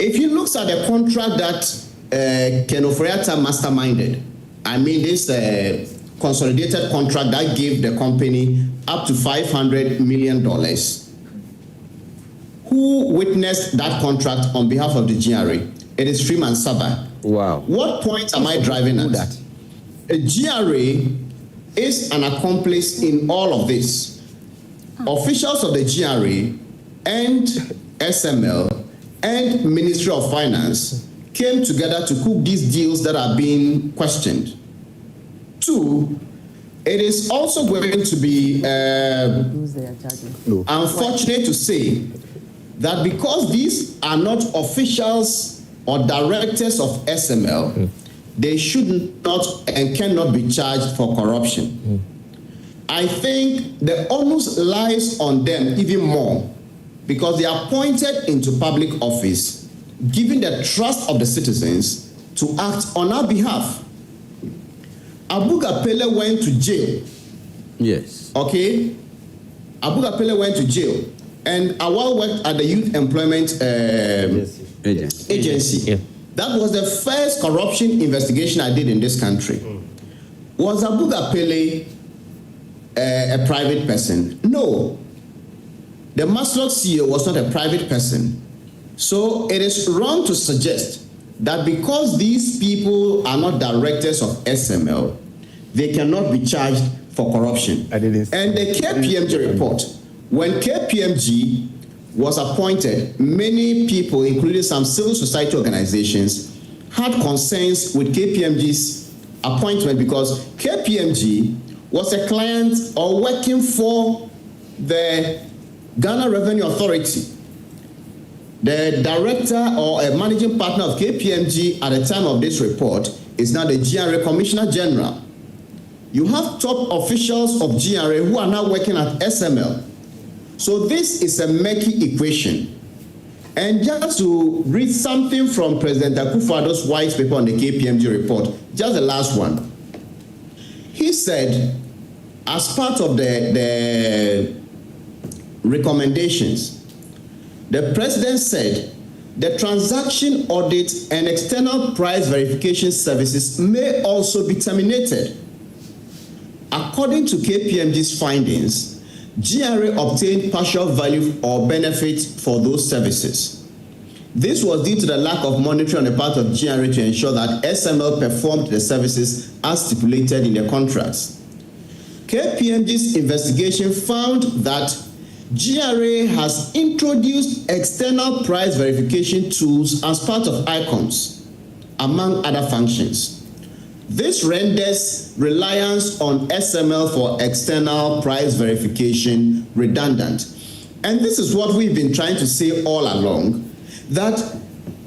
If he looks at the contract that Ken Ofori-Atta masterminded, I mean this consolidated contract that gave the company up to $500 million, who witnessed that contract on behalf of the GRA? It is Freeman Saba. Wow. What point am I driving at? That? A GRA is an accomplice in all of this. Officials of the GRA and SML and Ministry of Finance came together to cook these deals that are being questioned. Two, it is also going to be unfortunate to say that because these are not officials or directors of SML, they should not and cannot be charged for corruption. I think the onus lies on them even more because they are appointed into public office, given the trust of the citizens to act on our behalf. Abu Gapele went to jail. Yes. Okay? Abu Gapele went to jail. And Awal worked at the Youth Employment Agency. Yeah. That was the first corruption investigation I did in this country. Was Abu Gapele a private person? No. The Maslok CEO was not a private person. So it is wrong to suggest that because these people are not directors of SML, they cannot be charged for corruption. And the KPMG report, when KPMG was appointed, many people, including some civil society organizations, had concerns with KPMG's appointment because KPMG was a client or working for the Ghana Revenue Authority. The director or a managing partner of KPMG at the time of this report is now the GRA Commissioner General. You have top officials of GRA who are now working at SML. So this is a murky equation. And just to read something from President Akufo-Addo's white paper on the KPMG report, just the last one. He said, as part of the recommendations, the president said the transaction audit and external price verification services may also be terminated. According to KPMG's findings, GRA obtained partial value or benefit for those services. This was due to the lack of monitoring on the part of GRA to ensure that SML performed the services as stipulated in the contracts. KPMG's investigation found that GRA has introduced external price verification tools as part of ICOMS, among other functions. This renders reliance on SML for external price verification redundant. And this is what we've been trying to say all along, that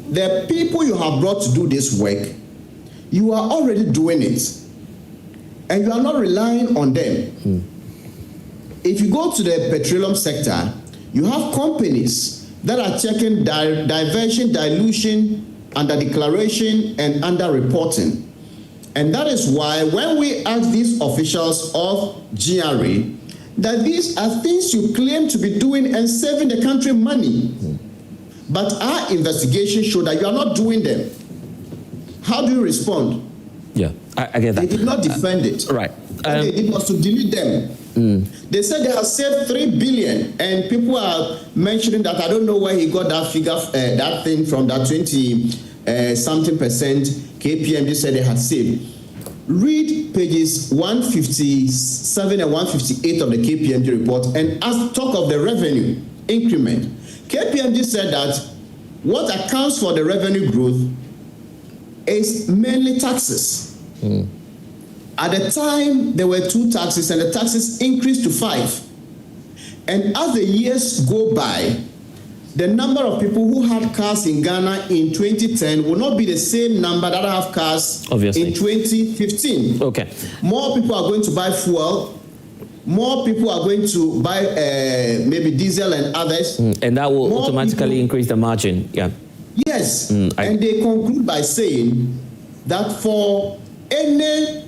the people you have brought to do this work, you are already doing it, and you are not relying on them. If you go to the petroleum sector, you have companies that are checking diversion, dilution, under declaration, and under reporting. And that is why when we ask these officials of GRA that these are things you claim to be doing and saving the country money, but our investigation showed that you are not doing them, how do you respond? Yeah, I get that. They did not defend it. Right. What they did was to delete them. They said they have saved 3 billion, and people are mentioning that. I don't know where he got that figure, that thing from, that 20-something% KPMG said they had saved. Read pages 157 and 158 of the KPMG report and talk of the revenue increment. KPMG said that what accounts for the revenue growth is mainly taxes. At the time, there were 2 taxes, and the taxes increased to 5. And as the years go by, the number of people who had cars in Ghana in 2010 will not be the same number that have cars in 2015. Okay. More people are going to buy fuel. More people are going to buy maybe diesel and others. And that will automatically increase the margin. Yeah. Yes. And they conclude by saying that for any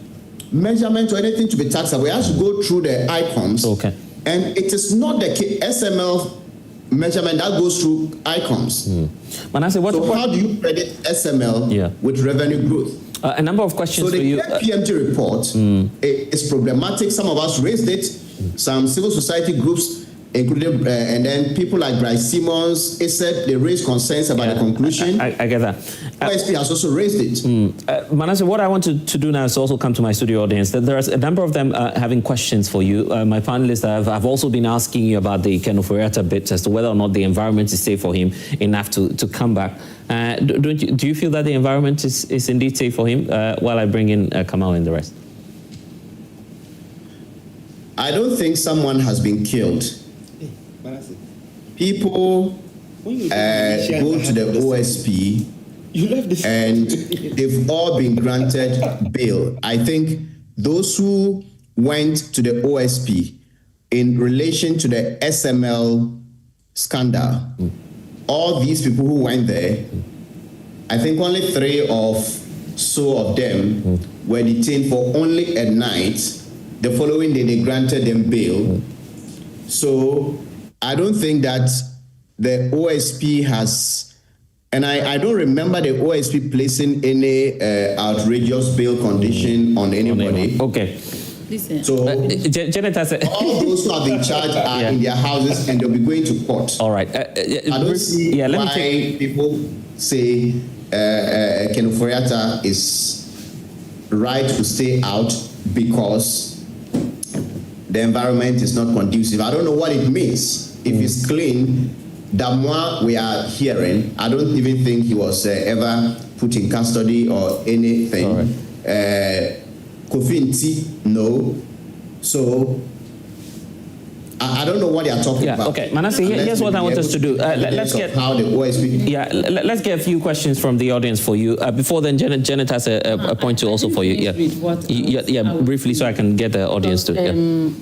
measurement or anything to be taxable, it has to go through the ICOMS. Okay. And it is not the SML measurement that goes through ICOMS. So how do you credit SML with revenue growth? A number of questions for you. So the KPMG report is problematic. Some of us raised it. Some civil society groups, including, and then people like Bryce Simmons, said they raised concerns about the conclusion. I get that. OSP has also raised it. Manasseh, what I want to do now is also come to my studio audience. There are a number of them having questions for you. My panelists have also been asking you about the Ken Ofori-Atta bit as to whether or not the environment is safe for him enough to come back. Do you feel that the environment is indeed safe for him? While I bring in Kamal and the rest. I don't think someone has been killed. People go to the OSP and they've all been granted bail. I think those who went to the OSP in relation to the SML scandal, all these people who went there, I think only 3 or so of them were detained for only a night. The following day, they granted them bail. So I don't think that the OSP has, and I don't remember the OSP placing any outrageous bail condition on anybody. Okay. Listen. So Janet has all those who have been charged are in their houses and they'll be going to court. All right. I don't see why people say Ken Ofori-Atta is right to stay out because the environment is not conducive. I don't know what it means. If it's clean, Damwa we are hearing, I don't even think he was ever put in custody or anything. Kofi Nti, no. So I don't know what they are talking about. Okay, Manasseh, here's what I want us to do. Let's get how the OSP. Yeah, let's get a few questions from the audience for you. Before then, Janet has a point to also for you. Yeah, briefly, so I can get the audience to.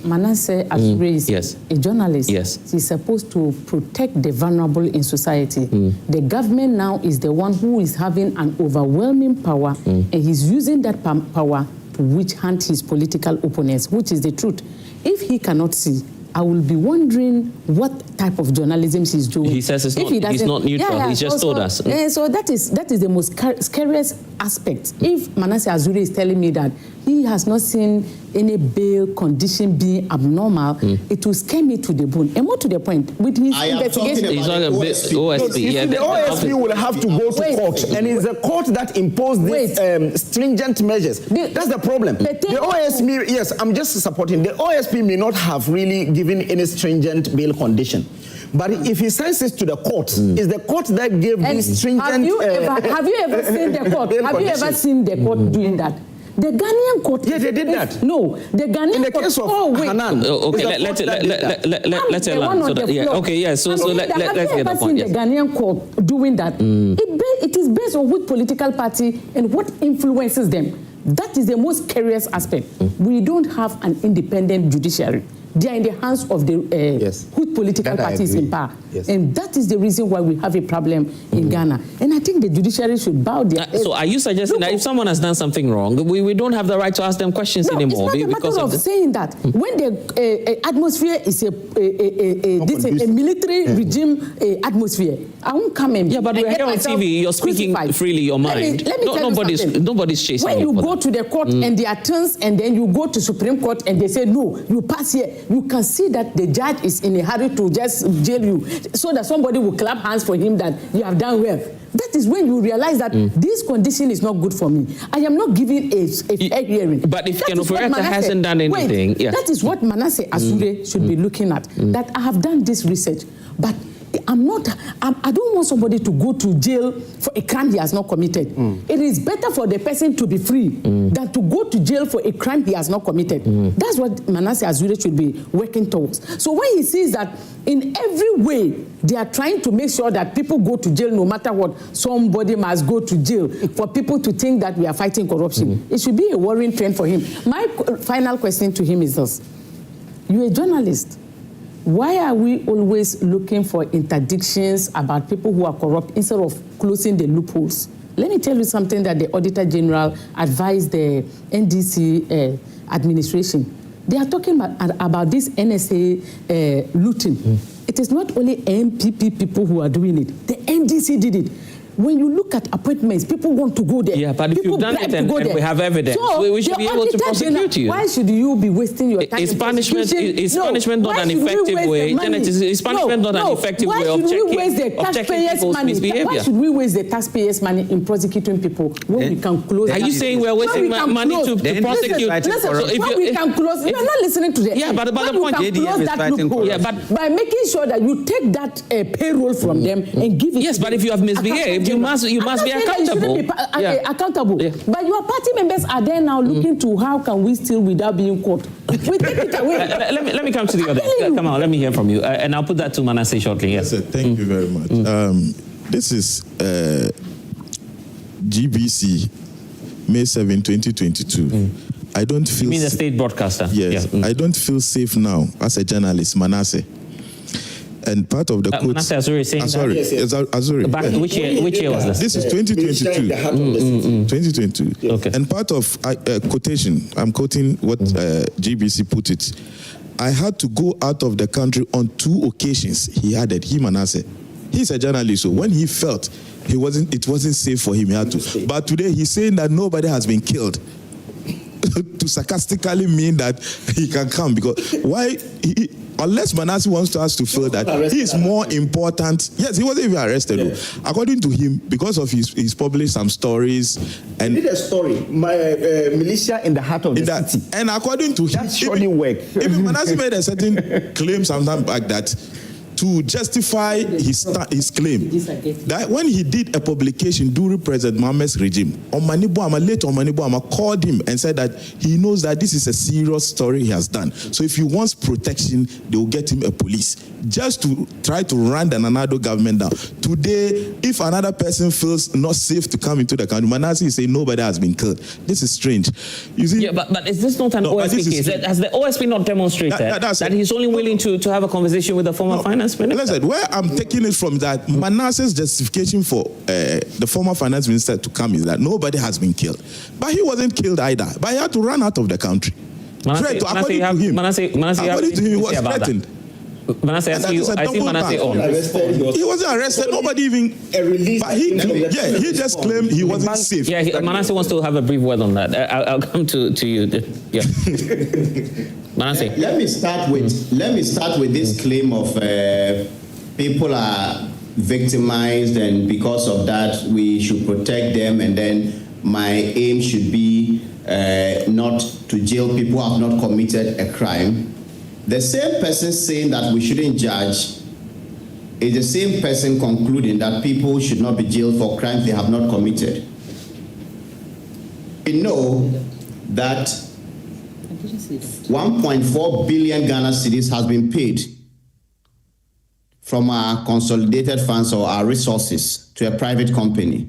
Manasseh Asure is a journalist. Yes. He's supposed to protect the vulnerable in society. The government now is the one who is having an overwhelming power, and he's using that power to witch hunt his political opponents, which is the truth. If he cannot see, I will be wondering what type of journalism he's doing. He says he's not neutral. He's just told us. So that is the most scariest aspect. If Manasseh Asure is telling me that he has not seen any bail condition being abnormal, it will scare me to the bone. And more to the point, with his investigation, he's not a OSP. The OSP will have to go to court, and it's the court that imposed these stringent measures. That's the problem. The OSP, yes, I'm just supporting. The OSP may not have really given any stringent bail condition. But if he sends it to the court, it's the court that gave these stringent. Have you ever seen the court? Have you ever seen the court doing that? The Ghanaian court. Yeah, they did that. No, the Ghanaian in the case of Hanan. Okay, let's allow. Okay, yeah. So let's get the point. The Ghanaian court doing that. It is based on which political party and what influences them. That is the most curious aspect. We don't have an independent judiciary. They are in the hands of the which political parties in power. Yes. And that is the reason why we have a problem in Ghana. And I think the judiciary should bow their head. So are you suggesting that if someone has done something wrong, we don't have the right to ask them questions anymore? It's not a matter of saying that. When the atmosphere is a military regime atmosphere, I won't come in. Yeah, but we're here on TV. You're speaking freely your mind. Let me tell you nobody's chasing when you. When you go to the court and there are turns, and then you go to Supreme Court and they say, no, you pass here, you can see that the judge is in a hurry to just jail you so that somebody will clap hands for him that you have done well. That is when you realize that this condition is not good for me. I am not giving a fair hearing. But if Ken Ofori-Atta hasn't done anything... that is what Manasseh Asure should be looking at. That I have done this research, but I don't want somebody to go to jail for a crime he has not committed. It is better for the person to be free than to go to jail for a crime he has not committed. That's what Manasseh Asure should be working towards. So when he sees that in every way they are trying to make sure that people go to jail no matter what, somebody must go to jail for people to think that we are fighting corruption, it should be a worrying trend for him. My final question to him is this. You're a journalist. Why are we always looking for interdictions about people who are corrupt instead of closing the loopholes? Let me tell you something that the Auditor General advised the NDC administration. They are talking about this NSA looting. It is not only MPP people who are doing it. The NDC did it. When you look at appointments, people want to go there. Yeah, but if you've done it and we have evidence, so we should be able to prosecute you. Why should you be wasting your time? Is punishment not an effective way? Is punishment not an effective way of checking people's misbehavior? Why should we waste the taxpayers' money in prosecuting people when we can close? Are you saying we're wasting money to prosecute? Listen, we can close. You are not listening to them. Yeah, but the point is close that loophole. Yeah, but by making sure that you take that payroll from them and give it. Yes, but if you have misbehaved, you must be accountable. Accountable. Yeah. But your party members are there now looking to how can we steal without being caught. We take it away. Let me come to the other. Come on, let me hear from you, and I'll put that to Manasseh shortly. Yes. Thank you very much. This is GBC, May 7, 2022. I don't feel. You mean the state broadcaster? Yes. Yeah. I don't feel safe now as a journalist, Manasseh. And part of the quote. Manasseh Asure saying sorry, that. Yes. Asure. Which year was this? This is 2022. 2022. Okay. And part of quotation, I'm quoting what GBC put it. I had to go out of the country on 2 occasions. He added, Manasseh. He's a journalist, so when he felt it wasn't safe for him, he had to. But today he's saying that nobody has been killed. To sarcastically mean that he can come because why? Unless Manasseh wants us to feel that he is more important. Yes, he wasn't even arrested. Yeah. According to him, because of he's published some stories. And he did a story, my militia in the heart of the city. And according to him, that surely worked. Even Manasseh made a certain claim sometime back that to justify his claim that when he did a publication during President Mohammed's regime, late Omani Boama called him and said that he knows that this is a serious story he has done. So if he wants protection, they will get him a police just to try to run the Nanado government down. Today, if another person feels not safe to come into the country, Manasseh is saying nobody has been killed. This is strange. You see, yeah, but is this not an OSP case? Has the OSP not demonstrated that he's only willing to have a conversation with the former finance minister? Listen, where I'm taking it from that Manasseh's justification for the former finance minister to come is that nobody has been killed. But he wasn't killed either. But he had to run out of the country. According to him, he was threatened. Manasseh, I think Manasseh on. He wasn't arrested. Nobody even. But he just claimed he wasn't safe. Yeah, Manasseh wants to have a brief word on that. I'll come to you. Yeah. Manasseh. Let me start with this claim of people are victimized, and because of that we should protect them, and then my aim should be not to jail people who have not committed a crime. The same person saying that we shouldn't judge is the same person concluding that people should not be jailed for crimes they have not committed. We know that 1.4 billion Ghana cedis has been paid from our consolidated funds or our resources to a private company.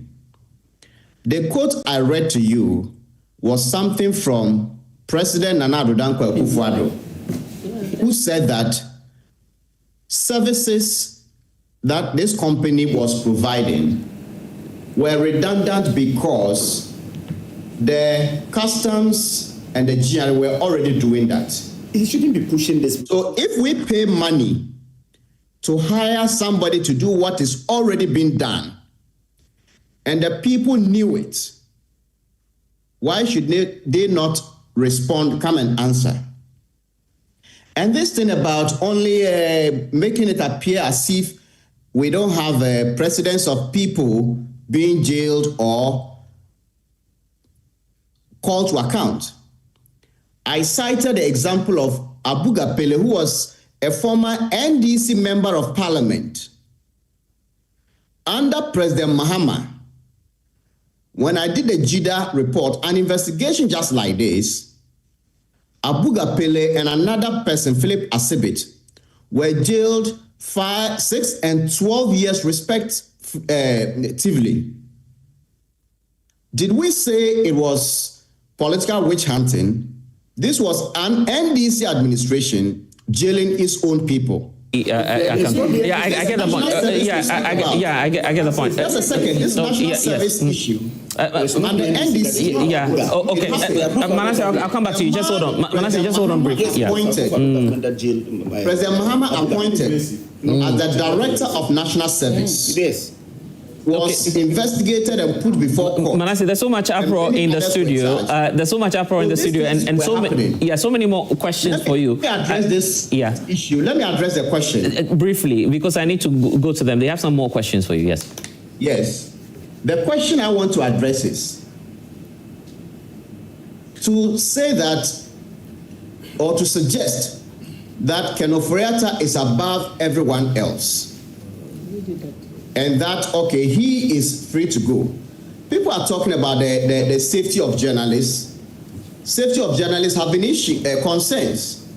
The quote I read to you was something from President Nana Addo Dankwa Akufo-Addo, who said that services that this company was providing were redundant because the customs and the GR were already doing that. He shouldn't be pushing this. So if we pay money to hire somebody to do what is already being done, and the people knew it, why should they not respond, come and answer? And this thing about only making it appear as if we don't have precedents of people being jailed or called to account. I cited the example of Abuga Pele, who was a former NDC member of parliament. Under President Mahama, when I did the JIDA report, an investigation just like this, Abuga Pele and another person, Philip Asibit, were jailed 5, 6, and 12 years respectively. Did we say it was political witch hunting? This was an NDC administration jailing its own people. I get the point. I get the point. Just a second. This national service issue. Under NDC. Okay. Manasseh, I'll come back to you. Just hold on. Manasseh, just hold on briefly. President Mahama appointed as the Director of National Service. Yes. Was investigated and put before court. Manasseh, there's so much uproar in the studio. And so many more questions for you. Let me address this issue. Let me address the question briefly, because I need to go to them. They have some more questions for you. Yes. Yes. The question I want to address is to say that, or to suggest that Ken Ofori-Atta is above everyone else. And that, okay, he is free to go. People are talking about the safety of journalists. Safety of journalists have been concerns.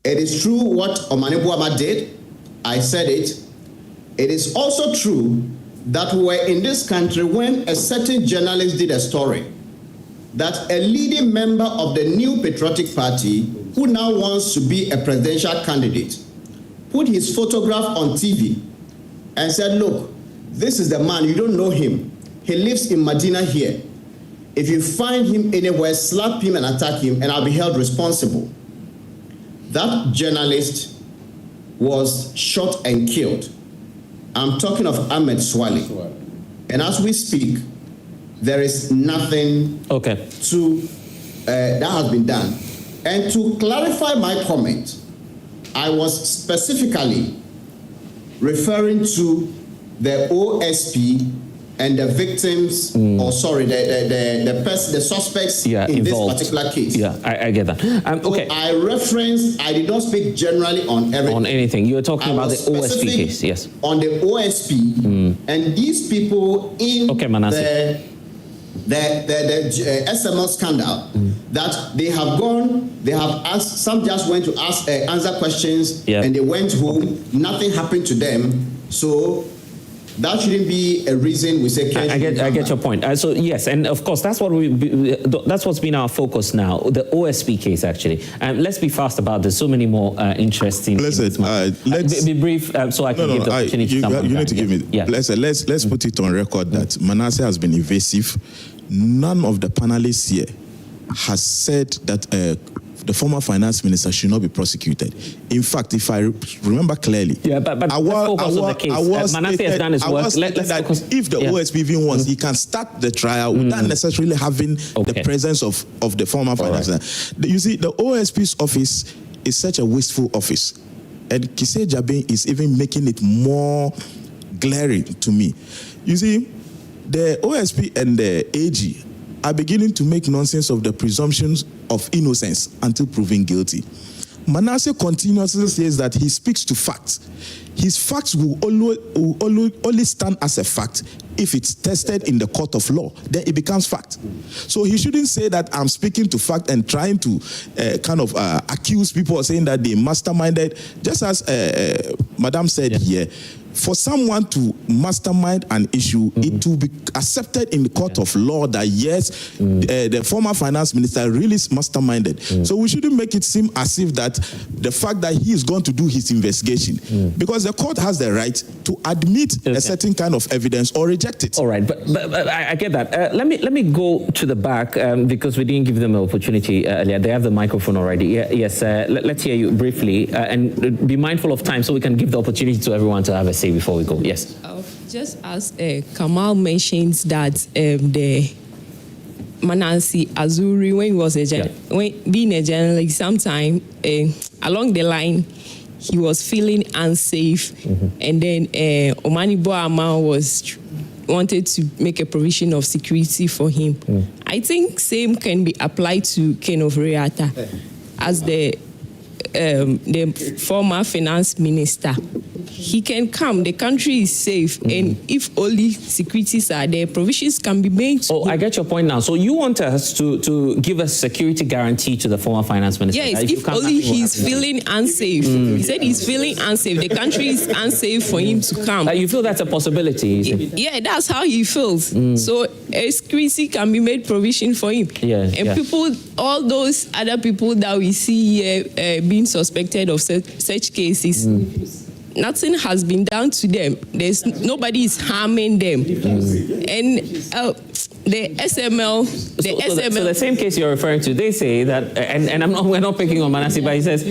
It is true what Omani Boama did. I said it. It is also true that we were in this country when a certain journalist did a story that a leading member of the New Patriotic Party, who now wants to be a presidential candidate, put his photograph on TV and said, look, this is the man, you don't know him. He lives in Medina here. If you find him anywhere, slap him and attack him, and I'll be held responsible. That journalist was shot and killed. I'm talking of Ahmed Swale. And as we speak, there is nothing that has been done. And to clarify my comment, I was specifically referring to the OSP and the victims, the suspects in involved. this particular case. Yeah, I get that. Okay. So I did not speak generally on everything. On anything. You were talking about the OSP specific case, yes. On the OSP, and these people in the SML scandal, that they have asked, some just went to answer questions, and they went home, nothing happened to them. So that shouldn't be a reason we say. I get your point. So yes, and of course that's what's been our focus now. The OSP case, actually. Let's be fast about this. So many more interesting. Blessed, let's be brief, so I can give the opportunity. You need to give me. Yeah. Blessed, let's put it on record that Manasseh has been evasive. None of the panelists here has said that the former finance minister should not be prosecuted. In fact, if I remember clearly, but let's focus on the case. Manasseh has done his work. If the OSP even wants, he can start the trial without necessarily having the presence of the former finance minister. You see, the OSP's office is such a wasteful office, and Kise Jabin is even making it more glaring to me. You see, the OSP and the AG are beginning to make nonsense of the presumptions of innocence until proven guilty. Manasseh continuously says that he speaks to facts. His facts will only stand as a fact if it's tested in the court of law. Then it becomes fact. So he shouldn't say that I'm speaking to fact and trying to accuse people of saying that they masterminded. Just as Madam said here, for someone to mastermind an issue, it will be accepted in the court of law that yes, the former finance minister really masterminded. So we shouldn't make it seem as if that the fact that he is going to do his investigation, because the court has the right to admit a certain kind of evidence or reject it. All right, but I get that. Let me go to the back because we didn't give them an opportunity earlier. They have the microphone already. Yes, let's hear you briefly and be mindful of time so we can give the opportunity to everyone to have a say before we go. Yes. Just as Kamal mentions that the Manasseh Azuri, when he was being a journalist, sometime along the line he was feeling unsafe, and then Omani Boama wanted to make a provision of security for him. I think same can be applied to Ken Ofori-Atta as the former finance minister. He can come, the country is safe, and if only securities are there, provisions can be made. I get your point now. So you want us to give a security guarantee to the former finance minister? Yes, if only he's feeling unsafe. He said he's feeling unsafe. The country is unsafe for him to come. You feel that's a possibility? Yeah, that's how he feels. So a security can be made provision for him. People, all those other people that we see here being suspected of such cases, nothing has been done to them. Nobody is harming them. And the SML, so the same case you're referring to, they say that, and we're not picking on Manasseh, but he says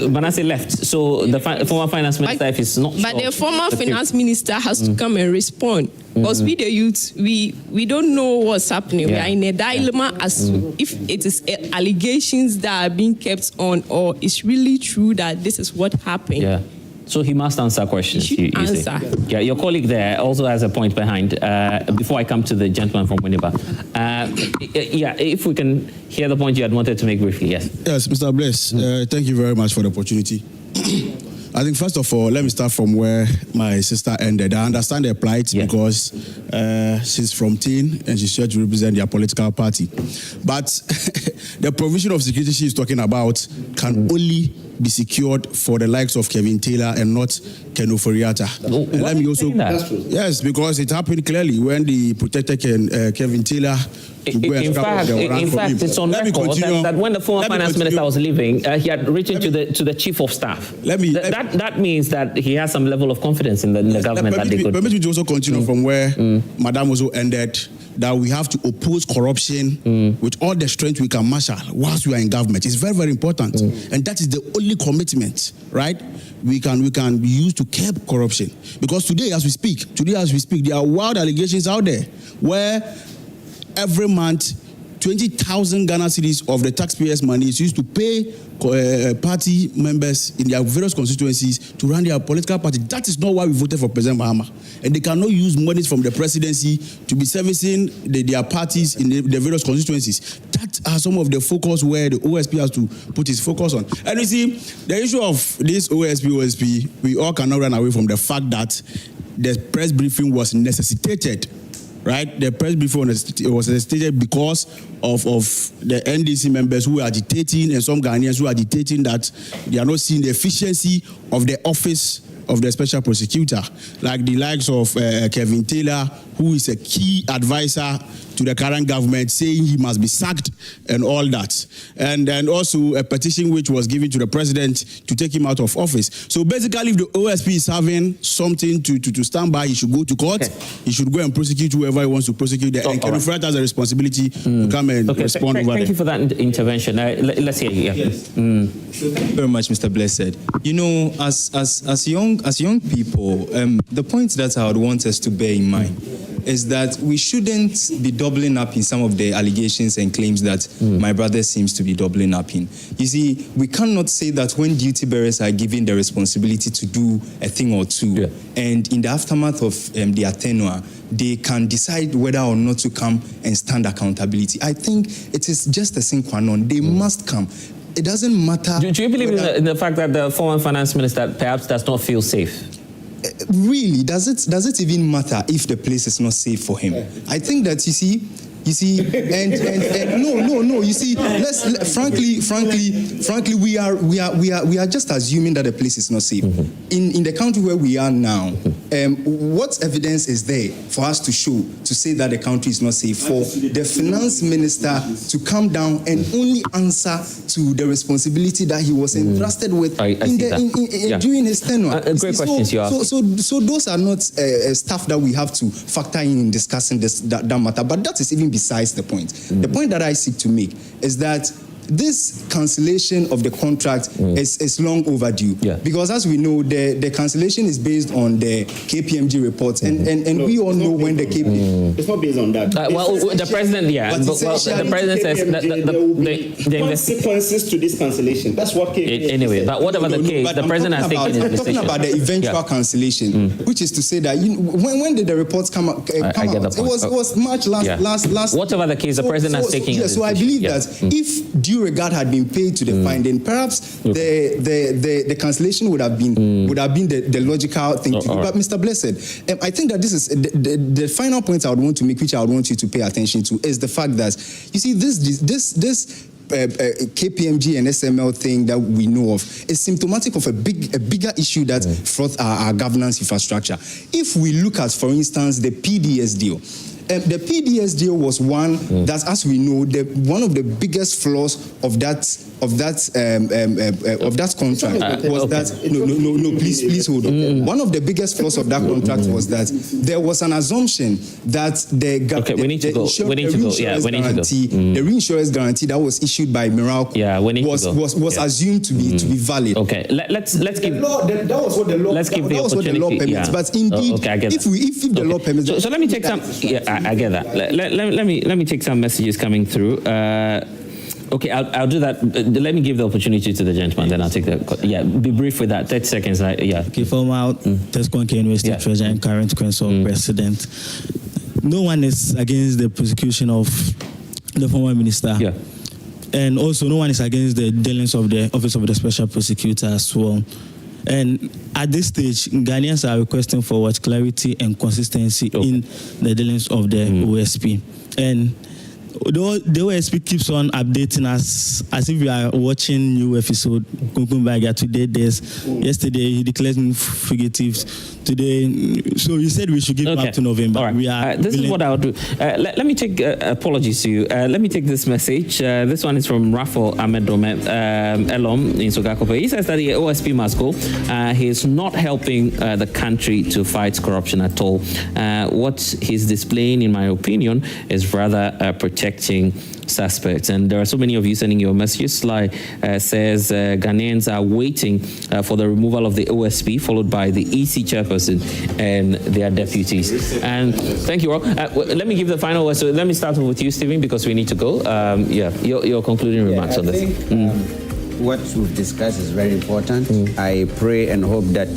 Manasseh left. So the former finance minister, if he's not but the former finance minister has to come and respond. Because we, the youth, we don't know what's happening. We are in a dilemma as if it is allegations that are being kept on, or it's really true that this is what happened. So he must answer questions. You answer. Yeah, your colleague there also has a point behind. Before I come to the gentleman from Winneba, if we can hear the point you had wanted to make briefly. Yes. Yes, Mr. Bless. Thank you very much for the opportunity. I think first of all, let me start from where my sister ended. I understand their plight because she's from Teen and she's here to represent their political party. But the provision of security she's talking about can only be secured for the likes of Kevin Taylor and not Ken Ofori-Atta. And let me also, yes, because it happened clearly when the protected Kevin Taylor. In fact, it's on record that when the former finance minister was leaving, he had written to the chief of staff. That means that he has some level of confidence in the government that they could. Permit me to also continue from where Madam also ended, that we have to oppose corruption with all the strength we can marshal whilst we are in government. It's very, very important. And that is the only commitment, right, we can use to curb corruption. Because today as we speak, there are wild allegations out there where every month 20,000 Ghana cedis of the taxpayers' money is used to pay party members in their various constituencies to run their political party. That is not why we voted for President Mahama. And they cannot use monies from the presidency to be servicing their parties in the various constituencies. That are some of the focus where the OSP has to put its focus on. And you see, the issue of this OSP, we all cannot run away from the fact that the press briefing was necessitated. Right, the press briefing was necessitated because of the NDC members who are agitating, and some Ghanaians who are agitating that they are not seeing the efficiency of the office of the special prosecutor, like the likes of Kevin Taylor, who is a key advisor to the current government, saying he must be sacked and all that. And then also a petition which was given to the president to take him out of office. So basically, if the OSP is having something to stand by, he should go to court. Okay. He should go and prosecute whoever he wants to prosecute. And Ken Ofori-Atta has a responsibility to come and respond over Thank you for that intervention. Let's hear you. Yeah. Yes. So thank you very much, Mr. Blessed. You know, as young people, the point that I would want us to bear in mind is that we shouldn't be doubling up in some of the allegations and claims that my brother seems to be doubling up in. You see, we cannot say that when duty bearers are given the responsibility to do a thing or two, and in the aftermath of their tenure, they can decide whether or not to come and stand accountability. I think it is just a sine qua non. They must come. It doesn't matter. Do you believe in the fact that the former finance minister perhaps does not feel safe? Really, does it even matter if the place is not safe for him? I think that you see, and no. You see, frankly, we are just assuming that the place is not safe. In the country where we are now, what evidence is there for us to show to say that the country is not safe for the finance minister to come down and only answer to the responsibility that he was entrusted with during his tenure? Great questions you ask. So those are not stuff that we have to factor in discussing that matter. But that is even besides the point. The point that I seek to make is that this cancellation of the contract is long overdue. Because as we know, the cancellation is based on the KPMG reports, and we all know when the KPMG... It's not based on that. The president, the president says that the consequences to this cancellation. That's what KPMG anyway, but whatever the case, the president has taken his decision. I'm talking about the eventual cancellation, which is to say that when did the reports come out? It was March last. Whatever the case, the president has taken his decision. So I believe that if due regard had been paid to the fine, then perhaps the cancellation would have been the logical thing to do. But Mr. Blessed, I think that this is the final point I would want to make, which I would want you to pay attention to, is the fact that you see this KPMG and SML thing that we know of is symptomatic of a bigger issue that fraught our governance infrastructure. If we look at, for instance, the PDS deal. The PDS deal was one that, as we know, one of the biggest flaws of that contract was that. No, please hold on. One of the biggest flaws of that contract was that there was an assumption that the reinsurance guarantee that was issued by Meralco was assumed to be valid. Okay, let's give that was what the law. Let's give the opportunity. Law permits. But indeed, if the law permits. So let me take some. I get that. Let me take some messages coming through. Okay, I'll do that. Let me give the opportunity to the gentleman, then I'll take the. Yeah, be brief with that. 30 seconds. Okay, former Tesco University Treasurer and current Council President. No one is against the prosecution of the former minister. Yeah. And also, no one is against the dealings of the Office of the Special Prosecutor as well. And at this stage, Ghanaians are requesting for what clarity and consistency in the dealings of the OSP. And the OSP keeps on updating us as if we are watching new episode. Today, yesterday he declared me fugitives. Today, so he said we should give up to November. All right. This is what I'll do. Let me take apologies to you. Let me take this message. This one is from Rafael Ahmed Elom in Sogakope. He says that the OSP must go. He is not helping the country to fight corruption at all. What he's displaying, in my opinion, is rather protective protecting suspects. And there are so many of you sending your messages. Sly says Ghanaians are waiting for the removal of the OSP, followed by the EC chairperson and their deputies. And thank you, Rob. Let me give the final word. So let me start with you, Stephen, because we need to go. Your concluding remarks on this. What we've discussed is very important. I pray and hope that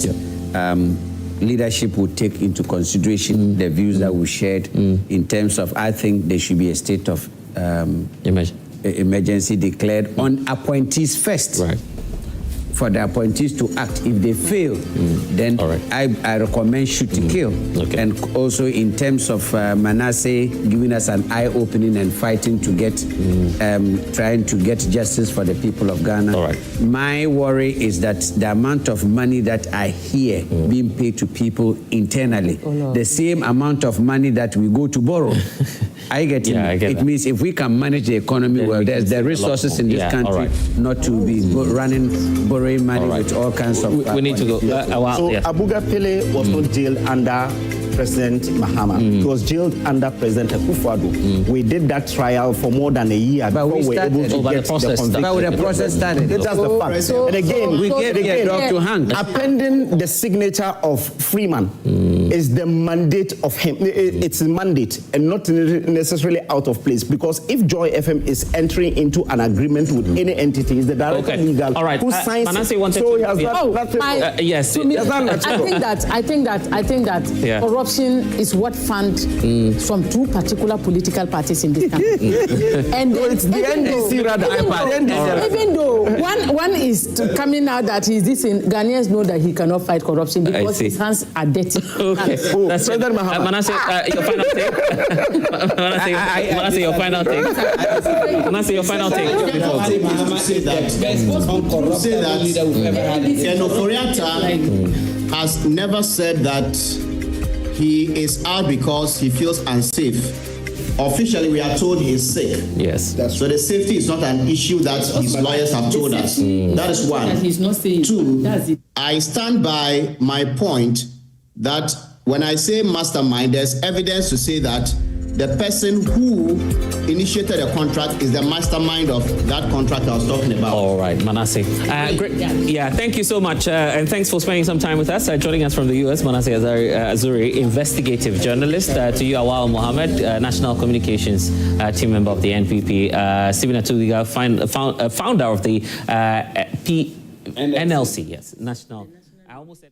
leadership will take into consideration the views that we shared in terms of, I think there should be a state of emergency declared on appointees first. Right. For the appointees to act. If they fail, then I recommend shoot to kill. Okay. And also in terms of Manasseh giving us an eye-opening and fighting to get, trying to get justice for the people of Ghana. All right. My worry is that the amount of money that I hear being paid to people internally, the same amount of money that we go to borrow. I get it. I get it that. means if we can manage the economy Then well, there's the resources in this country not to be borrowing money with all kinds of... We need to go. Abuga Pele was not jailed under President Mahama. He was jailed under President Akufo-Addo. We did that trial for more than a year before we were able to get the conviction. But the process started. That's the fact. And again, we gave the dog to hang. Appending the signature of Freeman is the mandate of him. It's a mandate and not necessarily out of place, because if Joy FM is entering into an agreement with any entity, is the director legal who signs Manasseh wanted so to, he has yes. I think that corruption is what funds from two particular political parties in this country. And it's the NDC rather. Even though one is coming out that he's this, Ghanaians know that he cannot fight corruption because his hands are dirty. Okay. That's President Manasseh, your final take. Manasseh, your final take. Manasseh, your final take. Ken Ofori-Atta has never said that he is out because he feels unsafe. Officially, we are told he is sick. Yes. So the safety is not an issue that his lawyers have told us. That is one. He's not saying. Two, I stand by my point that when I say mastermind, there's evidence to say that the person who initiated the contract is the mastermind of that contract I was talking about. All right, Manasseh. Great. Yeah, thank you so much. And thanks for spending some time with us. Joining us from the US, Manasseh Azuri, investigative journalist. To you, Awal Mohammed, National Communications team member of the NPP. Stephen Atuliga, founder of the NLC, yes, National. I almost said...